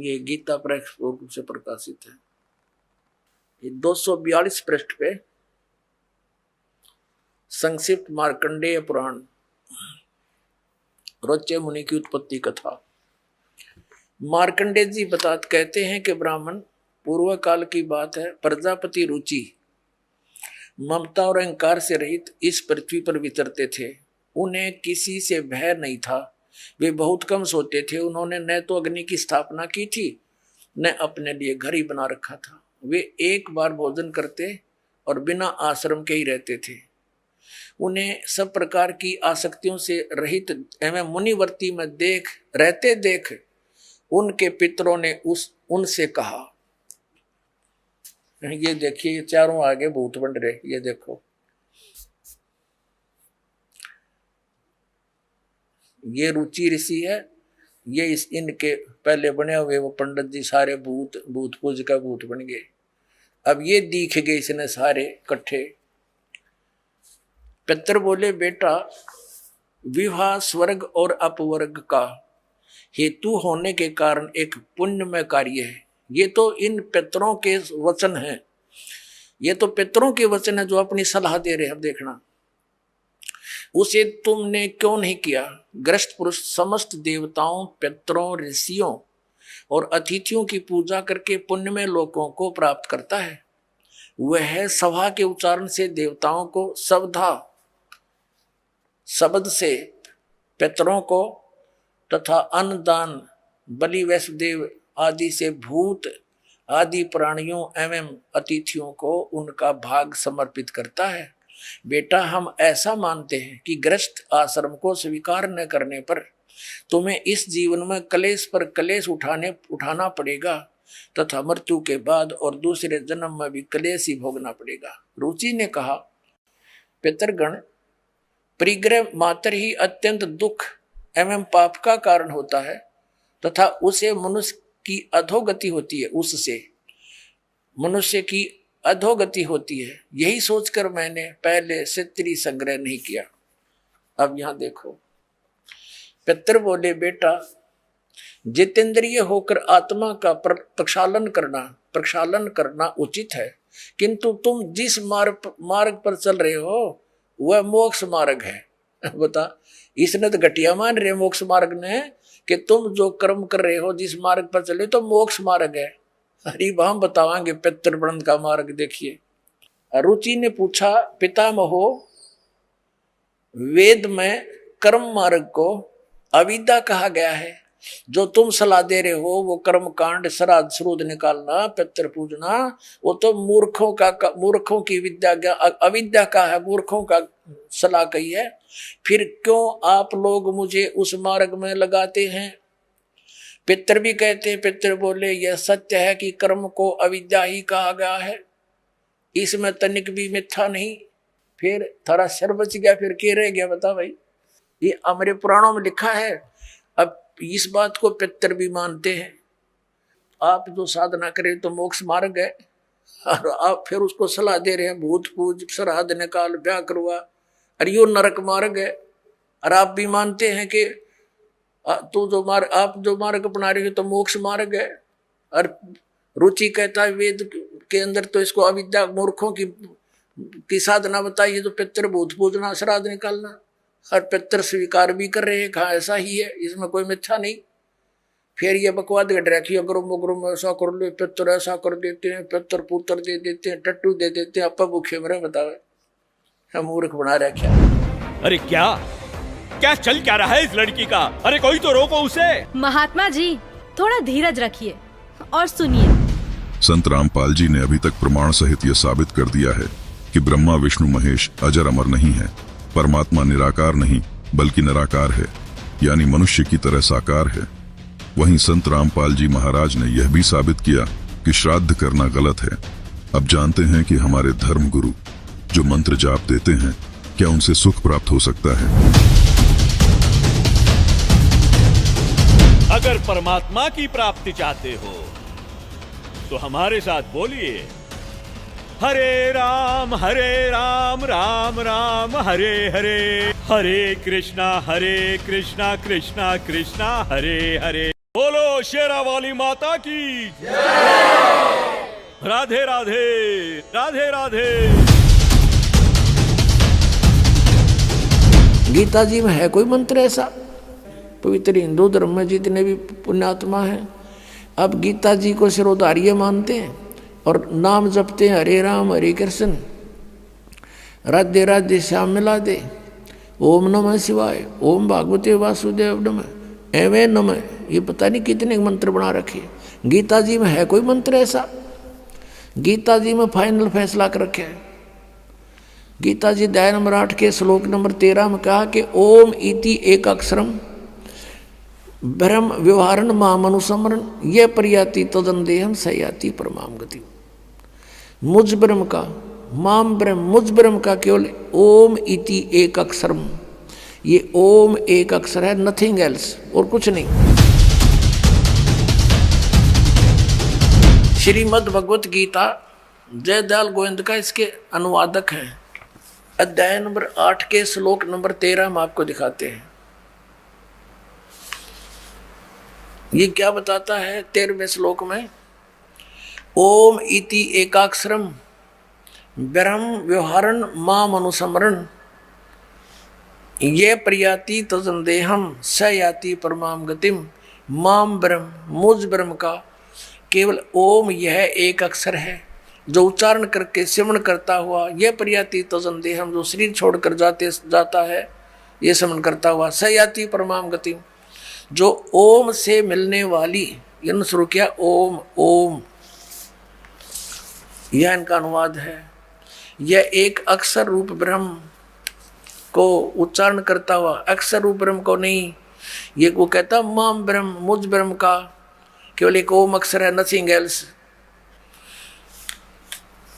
ये गीता प्रेस गोरखपुर से प्रकाशित है। ये 242 पृष्ठ पे संक्षिप्त मार्कंडेय पुराण, रोच्य मुनि की उत्पत्ति कथा। मार्कंडेय जी कहते हैं कि ब्राह्मण, पूर्व काल की बात है, प्रजापति रुचि ममता और अहंकार से रहित इस पृथ्वी पर विचरते थे। उन्हें किसी से भय नहीं था, वे बहुत कम सोते थे। उन्होंने न तो अग्नि की स्थापना की थी, न अपने लिए घर ही बना रखा था। वे एक बार भोजन करते और बिना आश्रम के ही रहते थे। उन्हें सब प्रकार की आसक्तियों से रहित एवं मुनिवर्ती में देख उनके पितरों ने उनसे कहा, ये देखिए ये चारों आगे भूत बन रहे, ये देखो, ये रुचि ऋषि है, ये इनके पहले बने हुए वो पंडित जी सारे भूत पूज का भूत बन गए। अब ये दिख गए इसने सारे इकट्ठे। पितर बोले, बेटा विवाह स्वर्ग और अपवर्ग का हेतु होने के कारण एक पुण्यमय कार्य है। ये तो इन पितरों के वचन हैं, ये तो पितरों के वचन है जो अपनी सलाह दे रहे हैं। अब देखना, उसे तुमने क्यों नहीं किया? ग्रस्त पुरुष समस्त देवताओं, पितरों, ऋषियों और अतिथियों की पूजा करके पुण्यमय लोकों को प्राप्त करता है। वह सभा के उच्चारण से देवताओं को, शब्द से पितरों को तथा अन्नदान, बलि, वैष्णदेव आदि से भूत आदि प्राणियों एवं अतिथियों को उनका भाग समर्पित करता है। बेटा, हम ऐसा मानते हैं कि गृहस्थ आश्रम को स्वीकार न करने पर तुम्हें इस जीवन में कलेश पर कलेश उठाना पड़ेगा तथा मृत्यु के बाद और दूसरे जन्म में भी कलेश ही भोगना पड़ेगा। रुचि ने कहा, पितरगण, परिग्रह मात्र ही अत्यंत दुख एवं पाप का कारण होता है तथा उसे मनुष्य की अधोगति होती है, उससे मनुष्य की अधोगति होती है। यही सोचकर मैंने पहले क्षत्रिय संग्रह नहीं किया। अब यहां देखो, पितर बोले, बेटा जितेंद्रिय होकर आत्मा का प्रक्षालन करना उचित है, किंतु तुम जिस मार्ग पर चल रहे हो वह मोक्ष मार्ग है। बता, इसने तो घटिया मान रहे मोक्ष मार्ग ने कि तुम जो कर्म कर रहे हो जिस मार्ग पर चले तो मोक्ष मार्ग है। अरे हम बतावांगे पितृवृंद का मार्ग। देखिए, रुचि ने पूछा, पितामहो, वेद में कर्म मार्ग को अविद्या कहा गया है। जो तुम सलाह दे रहे हो वो कर्म कांड, श्राद्ध श्रूद्ध निकालना, पितृ पूजना, वो तो मूर्खों की विद्या, अविद्या का है, मूर्खों का सलाह कही है। फिर क्यों आप लोग मुझे उस मार्ग में लगाते हैं? पितर भी कहते हैं। पितर बोले, यह सत्य है कि कर्म को अविद्या ही कहा गया है, इसमें तनिक भी मिथ्या नहीं। फिर थारा शर बच गया, फिर क्या रह गया? बता भाई, ये हमारे पुराणों में लिखा है। अब इस बात को पितर भी मानते हैं। आप जो साधना करें तो मोक्ष मार्ग है, और आप फिर उसको सलाह दे रहे हैं भूत पूज, श्राद्ध निकाल, ब्याह करवा, अरे यो नरक मार्ग है। और आप भी मानते हैं कि आप जो मार्ग अपना रहे हो तो मोक्ष मार्ग है। और रुचि कहता है वेद के अंदर तो इसको अविद्या, मूर्खों की साधना बताई है, तो पितर भूत पूजना, श्राद्ध निकालना, और पितर स्वीकार भी कर रहे हैं। कहा ऐसा ही है, इसमें कोई मिथ्या नहीं। फिर ये बकवाद घट रखी, अगर ऐसा कर लो, पितर ऐसा कर देते हैं, पितर पुत्र दे देते हैं, टट्टू दे देते हैं, आपा भूखे मरे। बतावे हम मूर्ख बना रखे। अरे क्या चल क्या रहा है इस लड़की का? अरे कोई तो रोको उसे। महात्मा जी, थोड़ा धीरज रखिए और सुनिए। संत रामपाल जी ने अभी तक प्रमाण सहित यह साबित कर दिया है कि ब्रह्मा विष्णु महेश अजर अमर नहीं है। परमात्मा निराकार नहीं बल्कि निराकार है, यानी मनुष्य की तरह साकार है। वहीं संत रामपाल जी महाराज ने यह भी साबित किया कि श्राद्ध करना गलत है। अब जानते हैं कि हमारे धर्म गुरु जो मंत्र जाप देते हैं, क्या उनसे सुख प्राप्त हो सकता है? अगर परमात्मा की प्राप्ति चाहते हो तो हमारे साथ बोलिए, हरे राम राम राम हरे हरे, हरे कृष्णा कृष्णा कृष्णा हरे हरे। बोलो शेरा वाली माता की राधे राधे राधे राधे। गीता जी में है कोई मंत्र ऐसा? पवित्र हिंदू धर्म में जितने भी पुण्यात्मा हैं अब गीता जी को सिरोधार्य मानते हैं और नाम जपते हैं, हरे राम हरे कृष्ण राधे राधे श्याम मिला दे, ओम नमः शिवाय, ओम भागवते वासुदेव नमः, एवे नमः। ये पता नहीं कितने मंत्र बना रखे। गीता जी में है कोई मंत्र ऐसा? गीता जी में फाइनल फैसला कर रखे है। गीता जी अध्याय नंबर 8 के श्लोक नंबर 13 में कहा कि ओम इति एक अक्षरम ब्रह्म व्यवहारण माम अनुसमरण ये प्रयाति तदंदेहम सयाति परमाम गति। मुझ ब्रह्म का, माम ब्रह्म, मुझ ब्रह्म का केवल ओम इति एक अक्षरम, ये ओम एक अक्षर है, नथिंग एल्स, और कुछ नहीं। श्रीमद् भगवत गीता जयदयाल गोविंद का इसके अनुवादक हैं। अध्याय नंबर 8 के श्लोक नंबर 13 हम आपको दिखाते हैं। ये क्या बताता है 13वें श्लोक में? ओम इति एकाक्षरम ब्रह्म व्यवहारण माम अनुसमरण ये प्रयाति तजंदेहम स याति परमाम गतिम। माम ब्रह्म, मुझ ब्रह्म का केवल ओम यह एक अक्षर है जो उच्चारण करके सिमरण करता हुआ यह प्रयाति तजंदेहम जो शरीर छोड़कर जाता है ये सिमरण करता हुआ स याति परमाम गतिम जो ओम से मिलने वाली, यह शुरू किया ओम ओम, यह इनका अनुवाद है। यह एक अक्षर रूप ब्रह्म को उच्चारण करता हुआ, अक्षर रूप ब्रह्म को नहीं। ये वो कहता माम ब्रह्म, मुझ ब्रह्म का केवल एक ओम अक्षर है, नथिंग एल्स।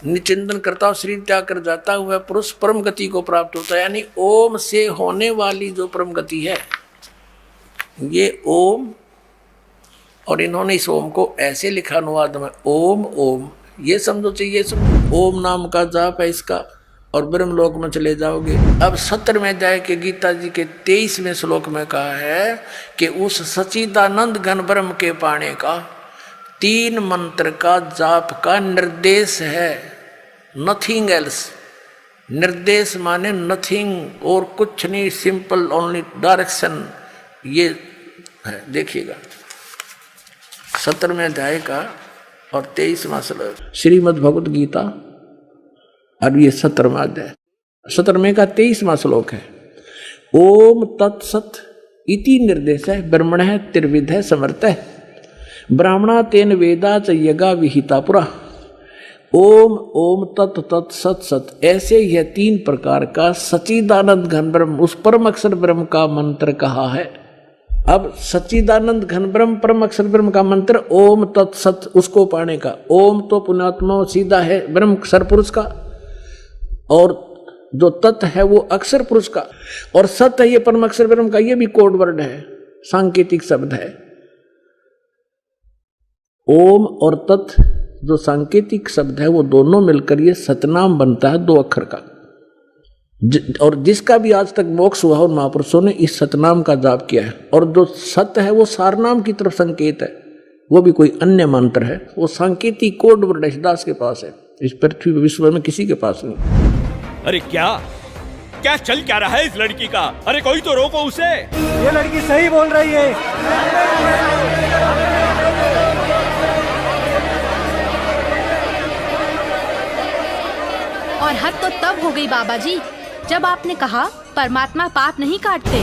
निचिंतन करता हुआ शरीर त्याग कर जाता हुआ पुरुष परम गति को प्राप्त होता है, यानी ओम से होने वाली जो परम गति है ये ओम। और इन्होंने इस ओम को ऐसे लिखा अनुवाद में ओम ओम, ये समझो चाहिए समझो। ओम नाम का जाप है इसका और ब्रह्मलोक में चले जाओगे। अब 17वें अध्याय के गीता जी के 23वें श्लोक में कहा है कि उस सच्चिदानंद घन ब्रह्म के पाने का 3 मंत्र का जाप का निर्देश है, नथिंग एल्स। निर्देश माने नथिंग और कुछ नहीं, सिंपल ओनली डायरेक्शन। ये है, देखिएगा 17वें अध्याय का और 23वां श्लोक श्रीमद् भगवत गीता और ये 17वां अध्याय, 17वें का 23वां श्लोक है। ओम तत्सत इति निर्देश है ब्रह्मण है त्रिविध है समर्थ है ब्राह्मणा तेन वेदा च यज्ञा विहिता पुरा। ओम ओम तत् तत् सत सत, ऐसे यह 3 प्रकार का सच्चिदानंद घन ब्रह्म उस परम अक्षर ब्रह्म का मंत्र कहा है। अब सच्चिदानंद घन ब्रह्म परम अक्षर ब्रह्म का मंत्र ओम तत्सत, उसको पाने का। ओम तो पुण्यात्मा सीधा है ब्रह्म अक्षर पुरुष का, और जो तत् है वो अक्षर पुरुष का, और सत है ये परम अक्षर ब्रह्म का। ये भी कोड वर्ड है, सांकेतिक शब्द है। ओम और तत् जो सांकेतिक शब्द है वो दोनों मिलकर ये सतनाम बनता है 2 अक्षर का। और जिसका भी आज तक मोक्ष हुआ उन महापुरुषों ने इस सतनाम का जाप किया है। और जो सत्य है वो सारनाम की तरफ संकेत है, वो भी कोई अन्य मंत्र है, वो सांकेतिक कोड वर्ड दास के पास है, इस पृथ्वी विश्व में किसी के पास नहीं। अरे क्या क्या चल क्या रहा है इस लड़की का? अरे कोई तो रोको उसे। ये लड़की सही बोल रही है। और हद तो तब हो गई बाबा जी जब आपने कहा परमात्मा पाप नहीं काटते।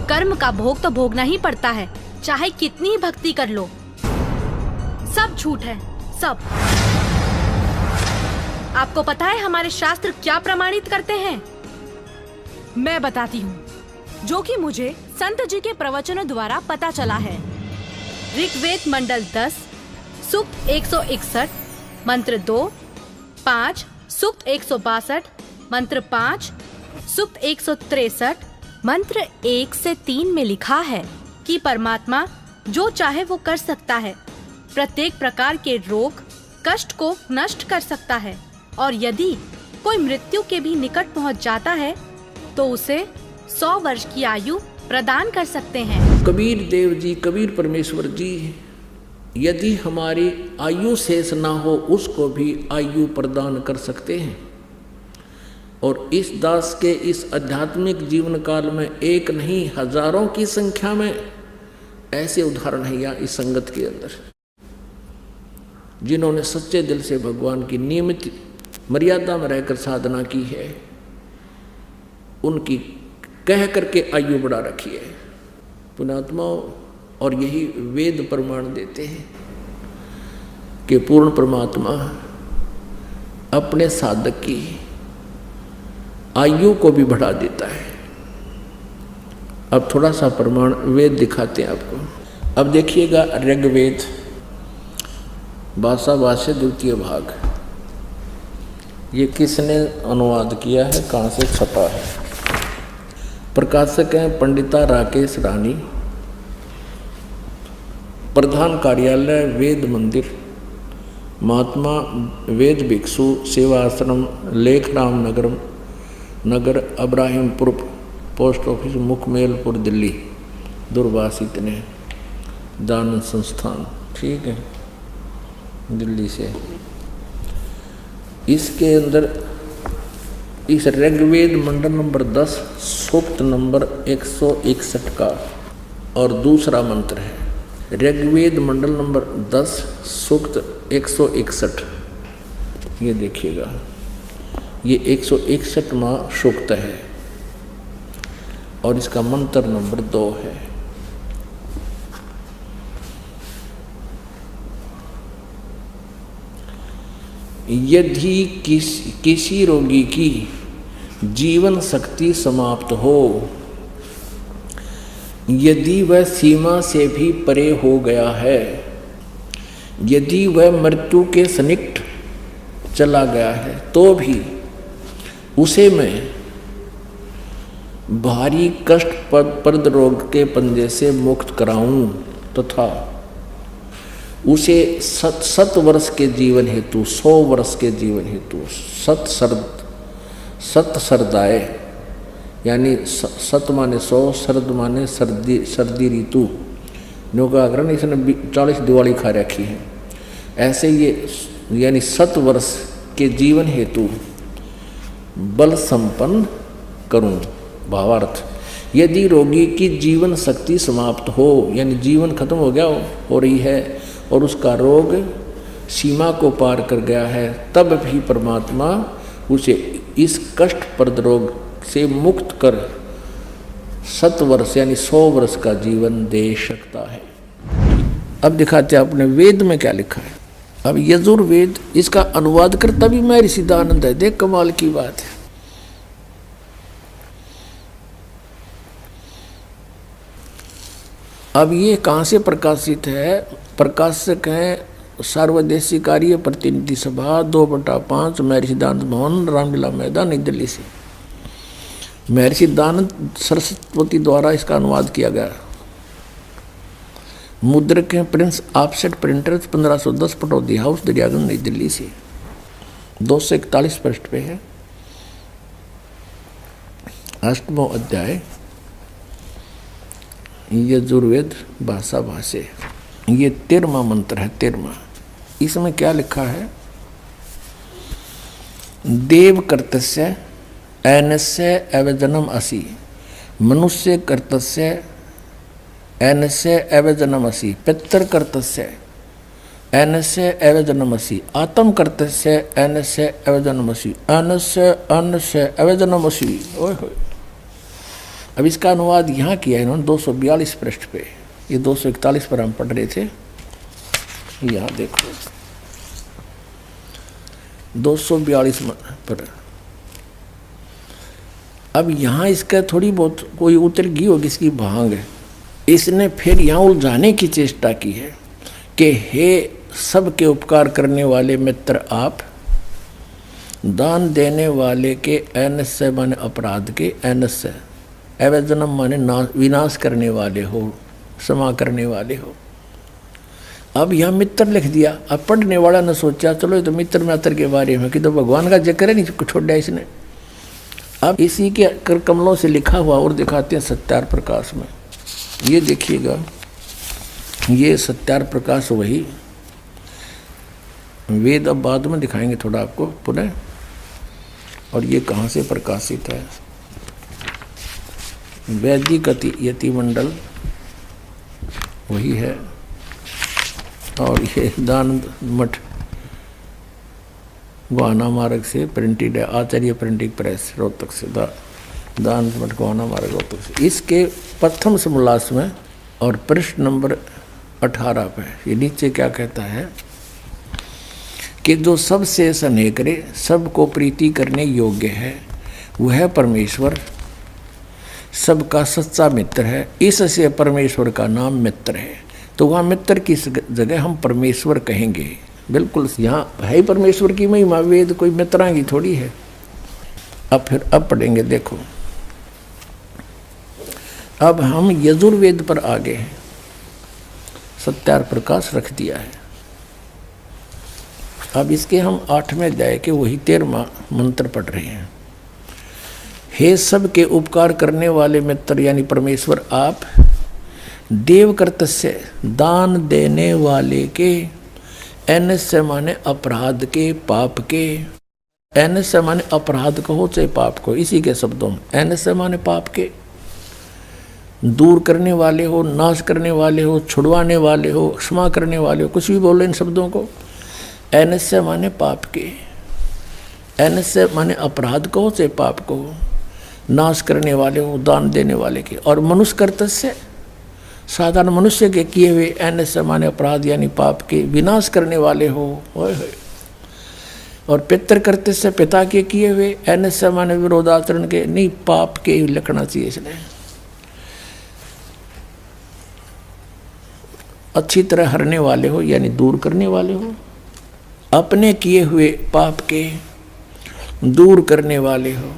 कर्म का भोग तो भोगना ही पड़ता है, चाहे कितनी ही भक्ति कर लो। सब झूठ है, सब। आपको पता है हमारे शास्त्र क्या प्रमाणित करते हैं? मैं बताती हूँ, जो कि मुझे संत जी के प्रवचनों द्वारा पता चला है। ऋग्वेद मंडल 10, सूक्त 161, मंत्र 2, 5, सूक्त 162, मंत्र 5, सूक्त 163, मंत्र 1 से 3 में लिखा है कि परमात्मा जो चाहे वो कर सकता है, प्रत्येक प्रकार के रोग कष्ट को नष्ट कर सकता है, और यदि कोई मृत्यु के भी निकट पहुंच जाता है तो उसे 100 वर्ष की आयु प्रदान कर सकते हैं। कबीर देव जी, कबीर परमेश्वर जी, यदि हमारी आयु शेष ना हो उसको भी आयु प्रदान कर सकते हैं। और इस दास के इस आध्यात्मिक जीवन काल में एक नहीं हजारों की संख्या में ऐसे उदाहरण है यहाँ इस संगत के अंदर, जिन्होंने सच्चे दिल से भगवान की नियमित मर्यादा में रहकर साधना की है, उनकी कह करके आयु बढ़ा रखी है पुण्यात्माओं। और यही वेद प्रमाण देते हैं कि पूर्ण परमात्मा अपने साधक की आयु को भी बढ़ा देता है। अब थोड़ा सा प्रमाण वेद दिखाते हैं आपको। अब देखिएगा ऋग्वेद भाषा भाष्य द्वितीय भाग, ये किसने अनुवाद किया है, कहाँ से छपा है? प्रकाशक हैं पंडिता राकेश रानी, प्रधान कार्यालय वेद मंदिर, महात्मा वेद भिक्षु सेवा आश्रम, लेखराम नगर अब्राहिमपुर, पोस्ट ऑफिस मुखमेलपुर, दिल्ली, दूरभाषित ने दान संस्थान, ठीक है, दिल्ली से। इसके अंदर इस ऋग्वेद मंडल नंबर 10 सूक्त नंबर 161 का और दूसरा मंत्र है। ऋग्वेद मंडल नंबर 10 सूक्त 161, ये देखिएगा, ये 161वां सूक्त है और इसका मंत्र नंबर 2 है। यदि किसी रोगी की जीवन शक्ति समाप्त हो, यदि वह सीमा से भी परे हो गया है, यदि वह मृत्यु के सन्निकट चला गया है, तो भी उसे मैं भारी कष्टप्रद रोग के पंजे से मुक्त कराऊं तथा उसे 7 वर्ष के जीवन हेतु 100 वर्ष के जीवन हेतु सत सरदाए, यानी 7 माने 100, शरद माने सर्दी ऋतु, नौकाग्रहण इसने 40 दिवाली खा रखी है। ऐसे ये यानी 7 वर्ष के जीवन हेतु बल संपन्न करूं। भावार्थ, यदि रोगी की जीवन शक्ति समाप्त हो, यानी जीवन खत्म हो गया हो रही है और उसका रोग सीमा को पार कर गया है, तब भी परमात्मा उसे इस कष्टप्रद रोग से मुक्त कर 7 वर्ष यानी 100 वर्ष का जीवन दे सकता है। अब दिखाते हैं आपने वेद में क्या लिखा है। अब यजुर्वेद इसका अनुवाद कर तभी महर्षि सिद्धानंद है। देख कमाल की बात है। अब ये कहाँ से प्रकाशित है? प्रकाशक हैं सर्वदेशी कार्य प्रतिनिधि सभा 2/5 महर्षि सिद्धानंद भवन, रामलीला मैदान, नई दिल्ली से। महर्षि सिद्धानंद सरस्वती द्वारा इसका अनुवाद किया गया। मुद्रक हैं Prince offset printers 1510 Pataudi house, Daryaganj, नई दिल्ली से। 241 पृष्ठ पे है। 8वां अध्याय यजुर्वेद भाषा भाष्य, ये 13वां मंत्र है। 13वां, इसमें क्या लिखा है? देव कर्तस्य ऐनस्य अवजनम असि, मनुष्य कर्तस्य ऐनस्य अवजनम असि, पितर कर्तस्य ऐनस्य अवजनम असि, आत्म कर्तस्य ऐनस्य अवजनम असि, अन्नस्य अवजनम असि। ओए होए। अब इसका अनुवाद यहाँ किया है इन्होंने 242 पृष्ठ पे। ये 241 पर हम पढ़ रहे थे। यहाँ देखो 242 पर। अब यहाँ इसका थोड़ी बहुत कोई उतर गई होगी इसकी भांग है। इसने फिर यहाँ उलझाने की चेष्टा की है कि हे सबके उपकार करने वाले मित्र आप, दान देने वाले के एनस से माने अपराध के, एनस से अवजनम माने विनाश करने वाले हो, क्षमा करने वाले हो। अब यहाँ मित्र लिख दिया। अब पढ़ने वाला ने सोचा चलो ये तो मित्र मित्र के बारे में कि तो भगवान का जिक्र है नहीं छोड़ दिया इसने। अब इसी के कर कमलों से लिखा हुआ और दिखाते हैं सत्यार प्रकाश में। ये देखिएगा, ये सत्यार प्रकाश वही वेद अब बाद में दिखाएंगे थोड़ा आपको पुनः। और ये कहाँ से प्रकाशित है? वैदिक यति मंडल वही है। और ये दान मठ गोहाना मार्ग से प्रिंटेड है, आचार्य प्रिंटिंग प्रेस रोहतक से, दान मठ गोहाना मार्ग रोहतक से। इसके प्रथम समोल्लास में और पृष्ठ नंबर 18 पे ये नीचे क्या कहता है कि जो सबसे स्नेह करे, सबको प्रीति करने योग्य है, वह परमेश्वर सबका सच्चा मित्र है। इससे परमेश्वर का नाम मित्र है। तो वहाँ मित्र की जगह हम परमेश्वर कहेंगे। बिल्कुल यहाँ है ही परमेश्वर की महिमा, वेद कोई मित्रा की थोड़ी है। अब पढ़ेंगे, देखो अब हम यजुर्वेद पर आ गए हैं। सत्यार प्रकाश रख दिया है। अब इसके हम 8वें अध्याय के वही 13वां मंत्र पढ़ रहे हैं। हे सब के उपकार करने वाले मित्र यानी परमेश्वर आप, देव कर्तस्य दान देने वाले के, एन से माने अपराध के, पाप के, एन से माने अपराध को हो चाहे पाप को, इसी के शब्दों में एन से माने पाप के, दूर करने वाले हो, नाश करने वाले हो, छुड़वाने वाले हो, क्षमा करने वाले हो, कुछ भी बोलो इन शब्दों को। एन से माने पाप के, एन से माने अपराध को चाहे पाप को, नाश करने वाले हो, दान देने वाले के। और मनुष्य कर्तस्य साधारण मनुष्य के किए हुए, एन से माने अपराध यानी पाप के विनाश करने वाले हो। और पितृ कर्तस्य पिता के किए हुए, एन से माने विरोधाचरण के, नहीं पाप के लिखना चाहिए इसने। अच्छी तरह हरने वाले हो यानी दूर करने वाले हो, अपने किए हुए पाप के दूर करने वाले हो।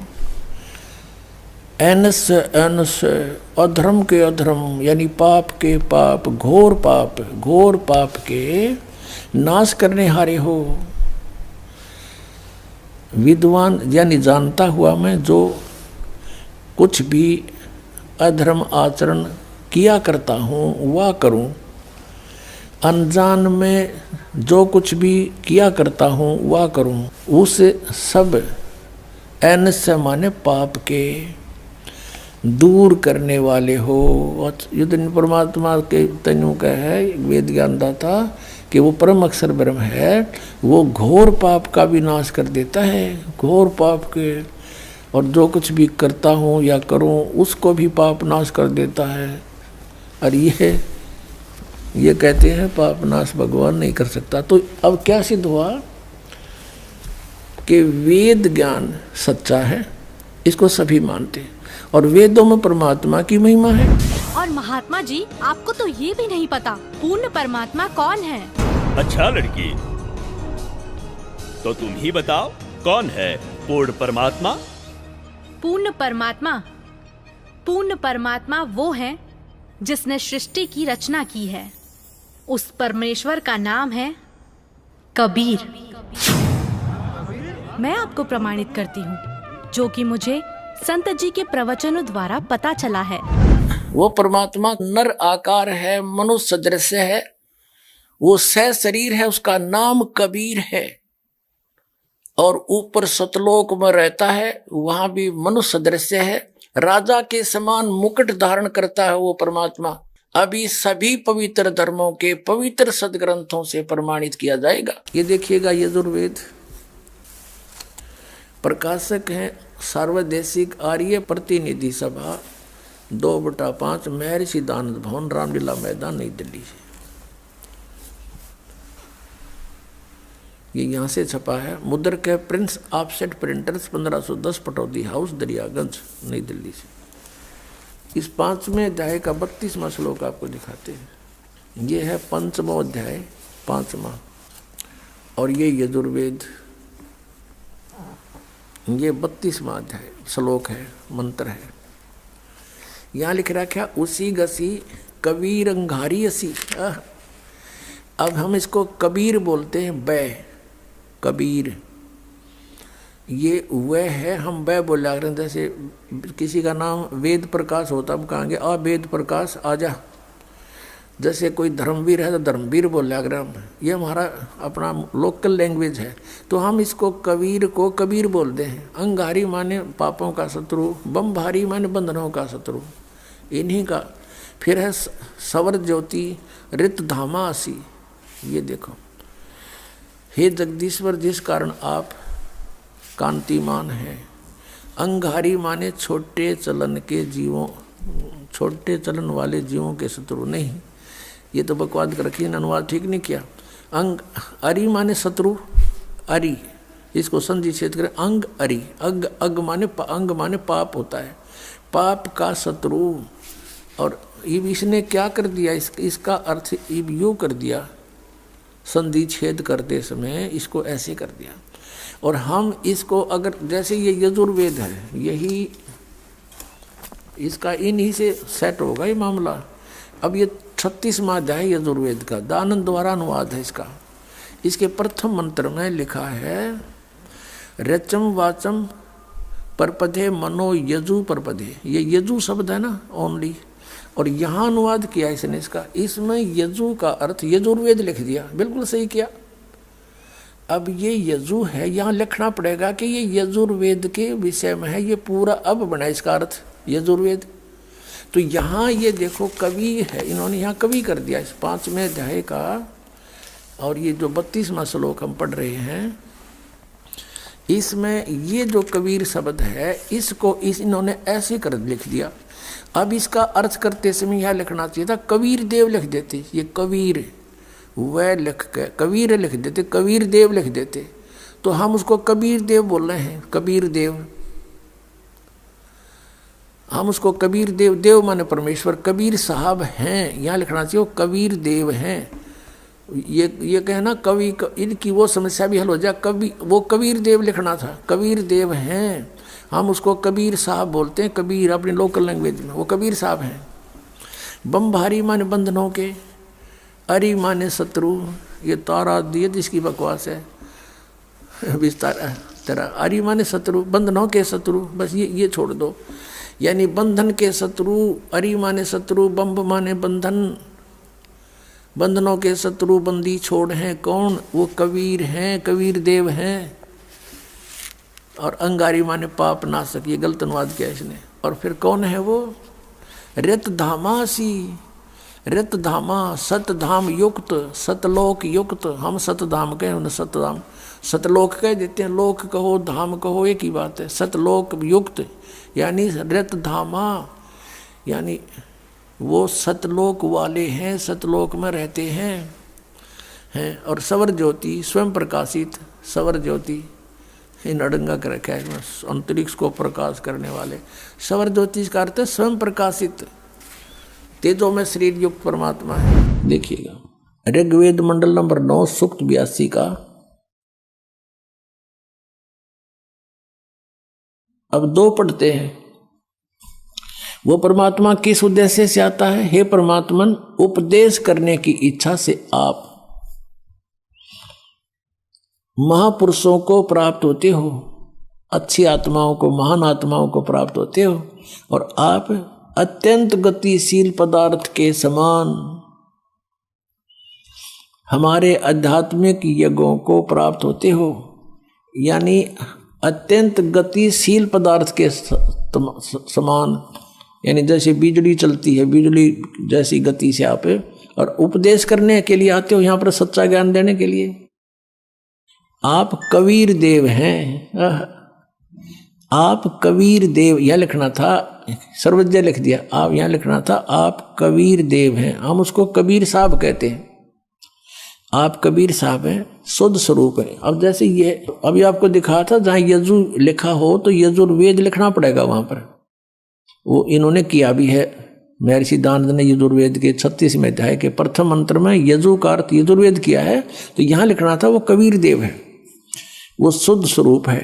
एनस एनस अधर्म के अधर्म यानी पाप के पाप, घोर पाप के नाश करने हारे हो। विद्वान यानी जानता हुआ मैं जो कुछ भी अधर्म आचरण किया करता हूँ वह करूँ, अनजान में जो कुछ भी किया करता हूँ वह करूँ, उस सब एन से माने पाप के दूर करने वाले हो। युद्ध परमात्मा के तनु का है वेद ज्ञान दाता कि वो परम अक्षर ब्रह्म है, वो घोर पाप का भी नाश कर देता है, घोर पाप के। और जो कुछ भी करता हूँ या करूँ उसको भी पाप नाश कर देता है। और ये कहते हैं पाप नाश भगवान नहीं कर सकता। तो अब क्या सिद्ध हुआ कि वेद ज्ञान सच्चा है, इसको सभी मानते हैं, और वेदों में परमात्मा की महिमा है। और महात्मा जी आपको तो ये भी नहीं पता पूर्ण परमात्मा कौन है। अच्छा लड़की, तो तुम ही बताओ कौन है पूर्ण परमात्मा? पूर्ण परमात्मा वो है जिसने सृष्टि की रचना की है। उस परमेश्वर का नाम है कबीर। मैं आपको प्रमाणित करती हूँ, जो कि मुझे संत जी के प्रवचनों द्वारा पता चला है। वो परमात्मा नर आकार है, मनुष्य सदृश्य है, वो सह शरीर है, उसका नाम कबीर है। और ऊपर सतलोक में रहता है, वहां भी मनुष्य सदृश्य है, राजा के समान मुकुट धारण करता है वो परमात्मा। अभी सभी पवित्र धर्मों के पवित्र सदग्रंथों से प्रमाणित किया जाएगा। ये देखिएगा यजुर्वेद, प्रकाशक हैं सार्वदेशिक आर्य प्रतिनिधि सभा 2/5 महर्षि दानंद भवन, रामलीला मैदान, नई दिल्ली। ये यहाँ से छपा है, मुद्रक है Prince offset printers 1510 Pataudi house Daryaganj नई दिल्ली से। इस 5वें अध्याय का 32वां श्लोक आपको दिखाते हैं। ये है 5वां अध्याय 5वां, और ये यजुर्वेद, ये 32वां अध्याय श्लोक है, मंत्र है। यहाँ लिख रखा उसी गसी कबीर अंगारी असी। अब हम इसको कबीर बोलते हैं, बै कबीर, ये वह है, हम वह बोला करें। जैसे किसी का नाम वेद प्रकाश होता, हम कहेंगे आ वेद प्रकाश आजा। जैसे कोई धर्मवीर है तो धर्मवीर बोला करें हम, ये हमारा अपना लोकल लैंग्वेज है। तो हम इसको कबीर को कबीर बोलते हैं। अंगारी माने पापों का शत्रु, बमभारी माने बंधनों का शत्रु, इन्हीं का। फिर है सवर ज्योति रित धामा असी। ये देखो, हे जगदीश्वर जिस कारण आप कांतिमान हैं। अंगारी माने छोटे चलन के जीवों, छोटे चलन वाले जीवों के शत्रु नहीं, ये तो बकवाद कर रखी, अनुवाद ठीक नहीं किया। अंग अरि माने शत्रु, अरि इसको संधि छेद करें, अंग अरि, अग अग माने अंग माने पाप होता है, पाप का शत्रु। और इसने क्या कर दिया, इसका अर्थ यूँ कर दिया, संधि छेद करते समय इसको ऐसे कर दिया। और हम इसको अगर जैसे ये यजुर्वेद है, यही इसका इन्हीं से सेट होगा ये मामला। अब ये 36वां अध्याय यजुर्वेद का दानंद द्वारा अनुवाद है इसका। इसके प्रथम मंत्र में लिखा है रचम वाचम परपदे मनो यजु परपदे। ये यजु शब्द है ना ओनली, और यहाँ अनुवाद किया इसने इसका। इसमें यजु का अर्थ यजुर्वेद लिख दिया, बिल्कुल सही किया। अब ये यजु है, यहाँ लिखना पड़ेगा कि ये यजुर्वेद के विषय में है। ये पूरा अब बना इसका अर्थ यजुर्वेद। तो यहाँ ये देखो कवि है, इन्होंने यहाँ कवि कर दिया इस 5वें अध्याय का। और ये जो 32वां श्लोक हम पढ़ रहे हैं, इसमें ये जो कबीर शब्द है इसको इन्होंने ऐसे कर लिख दिया। अब इसका अर्थ करते समय यह लिखना चाहिए था कबीर देव लिख देते, ये कबीर वह लिख के कबीर लिख देते, कबीर देव लिख देते, तो हम उसको कबीर देव बोल रहे हैं। कबीर देव, हम उसको कबीर देव, देव माने परमेश्वर, कबीर साहब हैं, यहाँ लिखना चाहिए वो कबीर देव हैं। ये कहना कवि, इनकी वो समस्या भी हल हो जाए। कवि वो कबीर देव लिखना था, कबीर देव हैं, हम उसको कबीर साहब बोलते हैं। कबीर अपनी लोकल लैंग्वेज में वो कबीर साहब हैं। बमभारी माने बंधनों के, अरि माने शत्रु, ये तारा दिए जिसकी बकवास है विस्तार तेरा। अरि माने शत्रु, बंधनों के शत्रु, बस ये छोड़ दो, यानी बंधन के शत्रु। अरि माने शत्रु, बम्ब माने बंधन, बंधनों के शत्रु बंदी छोड़ हैं कौन, वो कबीर हैं, कबीर देव हैं। और अंगारी माने पाप नाशक, ये गलत अनुवाद किया इसने। और फिर कौन है वो, रित धामासी, रित धामा सतधाम युक्त, सतलोक युक्त। हम सतधाम कहें, उन्हें सतधाम, सतलोक कह देते हैं, लोक कहो धाम कहो एक ही बात है। सतलोक युक्त यानी रित धामा, यानी वो सतलोक वाले हैं, सतलोक में रहते हैं। और सवर ज्योति स्वयं प्रकाशित, सवर ज्योति इन अड़ंगा कर रखा है इसमें, अंतरिक्ष को प्रकाश करने वाले। सवर ज्योति का अर्थ है स्वयं प्रकाशित, तेजो में शरीर युक्त परमात्मा है। देखिएगा ऋग्वेद मंडल नंबर 9 सूक्त 82 का। अब 2 पढ़ते हैं। वो परमात्मा किस उद्देश्य से आता है, हे परमात्मन उपदेश करने की इच्छा से आप महापुरुषों को प्राप्त होते हो, अच्छी आत्माओं को, महान आत्माओं को प्राप्त होते हो। और आप अत्यंत गतिशील पदार्थ के समान हमारे आध्यात्मिक यज्ञों को प्राप्त होते हो, यानी अत्यंत गतिशील पदार्थ के समान, यानी जैसे बिजली चलती है, बिजली जैसी गति से आप और उपदेश करने के लिए आते हो, यहाँ पर सच्चा ज्ञान देने के लिए। आप कबीर देव हैं, आप कबीर देव, यह लिखना था, सर्वज्ञ लिख दिया, आप यहाँ लिखना था आप कबीर देव हैं। हम उसको कबीर साहब कहते हैं। आप कबीर साहब हैं, शुद्ध स्वरूप है। अब जैसे ये अभी आपको दिखा था, जहाँ यजु लिखा हो तो यजुर्वेद लिखना पड़ेगा वहां पर। वो इन्होंने किया भी है, महर्षि दानंद ने यजुर्वेद के 36वें अध्याय के प्रथम मंत्र में यजु का अर्थ यजुर्वेद किया है। तो यहाँ लिखना था वो कबीर देव है, वो शुद्ध स्वरूप है।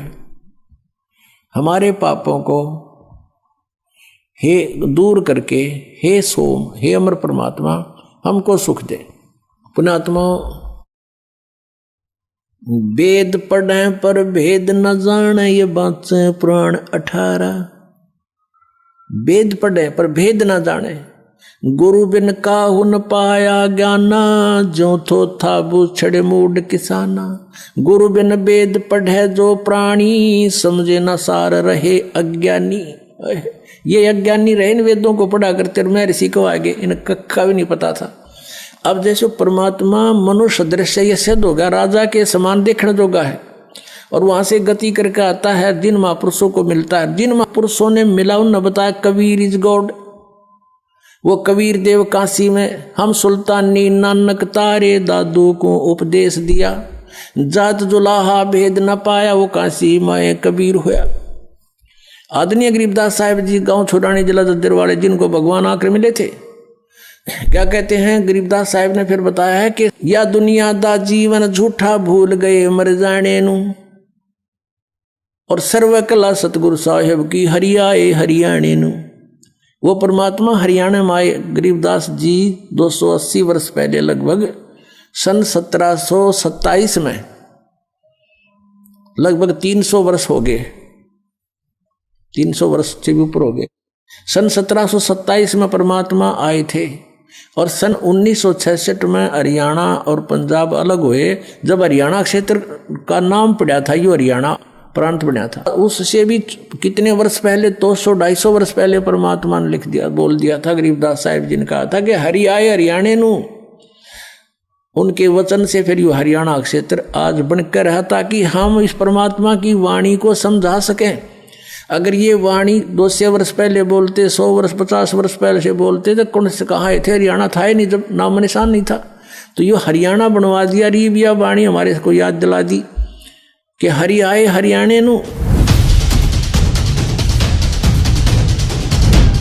हमारे पापों को हे दूर करके, हे सोम, हे अमर परमात्मा हमको सुख दे। पुण्यात्मा, वेद पढ़े पर भेद न जाने, ये बात से पुराण 18। वेद पढ़े पर भेद न जाने, गुरु बिन काहू न पाया ज्ञाना, जो थो था बूछड़े मूड किसाना। गुरु बिन वेद पढ़े जो प्राणी, समझे न सार रहे अज्ञानी। ये अज्ञानी रहे इन वेदों को पढ़ा करते, और मैं ऋषि को आगे इन कक्का भी नहीं पता था। अब जैसे परमात्मा मनुष्य दृश्य ये सिद्ध होगा, राजा के समान देखने जोगा है, और वहां से गति करके आता है, जिन महापुरुषों को मिलता है। जिन महापुरुषों ने मिला उन्होंने बताया कबीर इज गॉड। वो कबीर देव काशी में हम सुल्तानी नानक तारे दादू को उपदेश दिया, जात जुलाहा भेद न पाया, वो काशी माए कबीर हुआ। आदरणीय गरीबदास साहिब जी गांव छोड़ाने जिला दद्दर वाले, जिनको भगवान आकर मिले थे, क्या कहते हैं गरीबदास साहिब ने फिर बताया है कि या दुनिया दा जीवन झूठा भूल गए मर जाने नू, और सर्व कला सतगुरु साहिब की हरियाए हरियाणे नू। वो परमात्मा हरियाणा में आए गरीबदास जी 280 वर्ष पहले, लगभग सन 1727 में, लगभग 300 वर्ष हो गए, 300 वर्ष से भी ऊपर हो गए। सन 1727 में परमात्मा आए थे, और सन 1966 में हरियाणा और पंजाब अलग हुए। जब हरियाणा क्षेत्र का नाम पड़ा था, यो हरियाणा प्रांत बना था, उससे भी कितने वर्ष पहले, 200-250 वर्ष पहले परमात्मा ने लिख दिया, बोल दिया था। गरीबदास साहिब जी ने कहा था कि हरि आए हरियाणे नू। उनके वचन से फिर यो हरियाणा क्षेत्र आज बनकर रहा, ताकि हम इस परमात्मा की वाणी को समझा सकें। अगर ये वाणी 200 वर्ष पहले बोलते, 100 वर्ष 50 वर्ष पहले से बोलते, तो कौन से कहाँ थे, हरियाणा था ही नहीं, जब नाम निशान नहीं था। तो ये हरियाणा बनवा दिया, रीबिया वाणी हमारे को याद दिला दी कि हरि आए हरियाणे नू।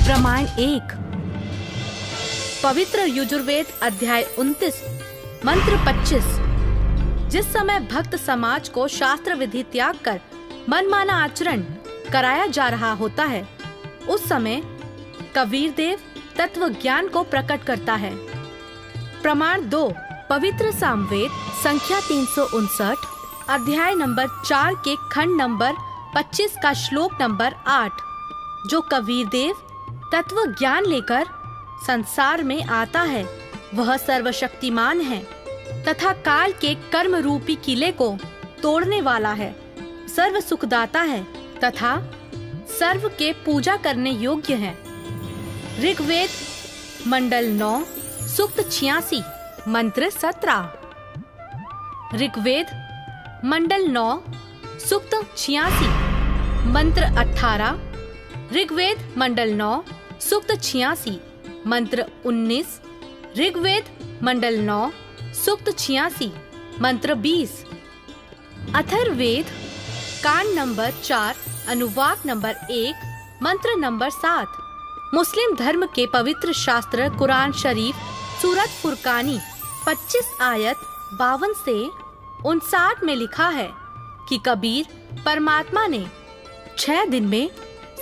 प्रमाण 1, पवित्र यजुर्वेद अध्याय 29 मंत्र 25। जिस समय भक्त समाज को शास्त्र विधि त्याग कर मनमाना आचरण कराया जा रहा होता है, उस समय कबीर देव तत्व ज्ञान को प्रकट करता है। प्रमाण 2, पवित्र सामवेद संख्या 359 अध्याय नंबर 4 के खंड नंबर 25 का श्लोक नंबर 8, जो कबीर देव तत्व ज्ञान लेकर संसार में आता है, वह सर्वशक्तिमान है तथा काल के कर्म रूपी किले को तोड़ने वाला है, सर्व सुखदाता है तथा सर्व के पूजा करने योग्य है। ऋग्वेद मंडल 9 सूक्त 86 मंत्र 17। ऋग्वेद मंडल 9 सूक्त 86 मंत्र 18। ऋग्वेद मंडल 9 सूक्त 86 मंत्र 19। ऋग्वेद मंडल 9 सूक्त 86 मंत्र 20। अथर्ववेद कांड नंबर 4 अनुवाक नंबर 1 मंत्र नंबर 7। मुस्लिम धर्म के पवित्र शास्त्र कुरान शरीफ सूरत फुरकानी 25 आयत 52 से 59 में लिखा है कि कबीर परमात्मा ने 6 दिन में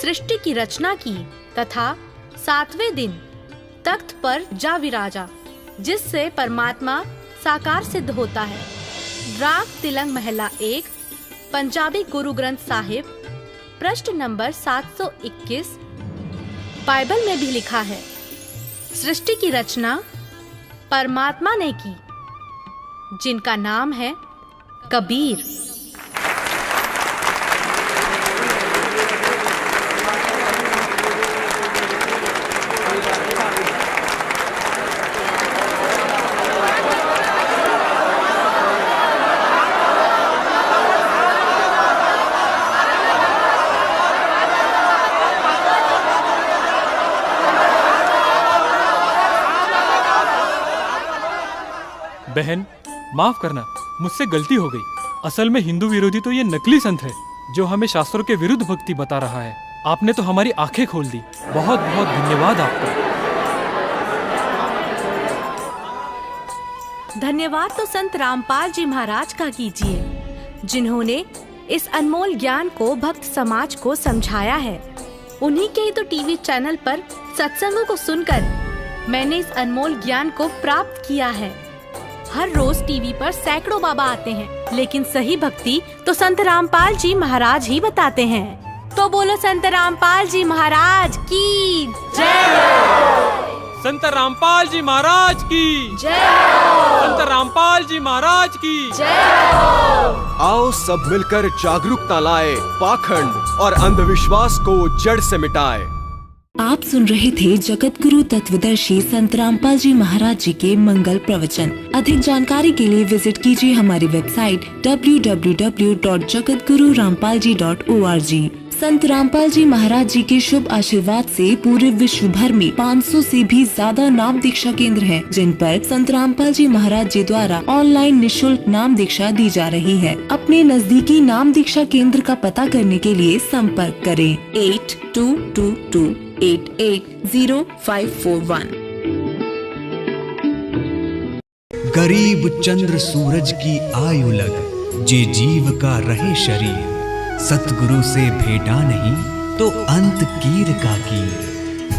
सृष्टि की रचना की तथा 7वें दिन तख्त पर जा विराजा, जिससे परमात्मा साकार सिद्ध होता है। राग तिलंग महला 1 पंजाबी गुरु ग्रंथ साहिब पृष्ठ नंबर 721। बाइबल में भी लिखा है, सृष्टि की रचना परमात्मा ने की, जिनका नाम है कबीर। बहन, माफ करना, मुझसे गलती हो गई। असल में हिंदू विरोधी तो ये नकली संत है जो हमें शास्त्रों के विरुद्ध भक्ति बता रहा है। आपने तो हमारी आंखें खोल दी। बहुत बहुत धन्यवाद आपका। धन्यवाद तो संत रामपाल जी महाराज का कीजिए, जिन्होंने इस अनमोल ज्ञान को भक्त समाज को समझाया है। उन्हीं के ही तो टीवी चैनल पर सत्संगों को सुनकर मैंने इस अनमोल ज्ञान को प्राप्त किया है। हर रोज टीवी पर सैकड़ों बाबा आते हैं, लेकिन सही भक्ति तो संत रामपाल जी महाराज ही बताते हैं। तो बोलो संत रामपाल जी महाराज की जय। संत रामपाल जी महाराज की जय। संत रामपाल जी महाराज की जय। आओ सब मिलकर जागरूकता लाए, पाखंड और अंधविश्वास को जड़ से मिटाए। आप सुन रहे थे जगत गुरु तत्वदर्शी संत रामपाल जी महाराज जी के मंगल प्रवचन। अधिक जानकारी के लिए विजिट कीजिए हमारी वेबसाइट www.jagatgururampalji.org। संत रामपाल जी महाराज जी के शुभ आशीर्वाद से पूरे विश्व भर में 500 से भी ज्यादा नाम दीक्षा केंद्र हैं, जिन पर संत रामपाल जी महाराज जी द्वारा ऑनलाइन निशुल्क नाम दीक्षा दी जा रही है। अपने नजदीकी नाम दीक्षा केंद्र का पता करने के लिए संपर्क करें 8222880541। गरीब चंद्र सूरज की आयु लग, जे जीव का रहे शरीर। सतगुरु से भेटा नहीं तो अंत कीर का कीर।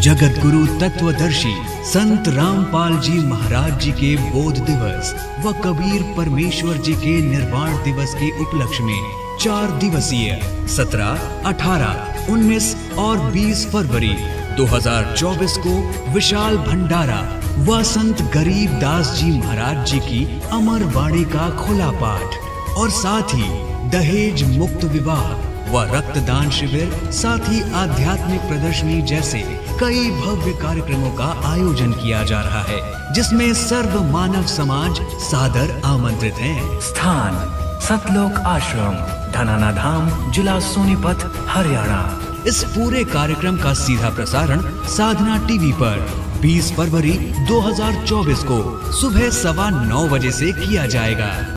जगत गुरु तत्वदर्शी संत रामपाल जी महाराज जी के बोध दिवस व कबीर परमेश्वर जी के निर्वाण दिवस के उपलक्ष्य में 4 दिवसीय 17, 18, 19 और 20 फरवरी 2024 को विशाल भंडारा व संत गरीब दास जी महाराज जी की अमर वाणी का खुला पाठ और साथ ही दहेज मुक्त विवाह व रक्तदान शिविर, साथ ही आध्यात्मिक प्रदर्शनी जैसे कई भव्य कार्यक्रमों का आयोजन किया जा रहा है, जिसमें सर्व मानव समाज सादर आमंत्रित है। स्थान सतलोक आश्रम, धनाना धाम, जिला सोनीपत, हरियाणा। इस पूरे कार्यक्रम का सीधा प्रसारण साधना टीवी पर 20 फरवरी 2024 को सुबह 9:15 बजे से किया जाएगा।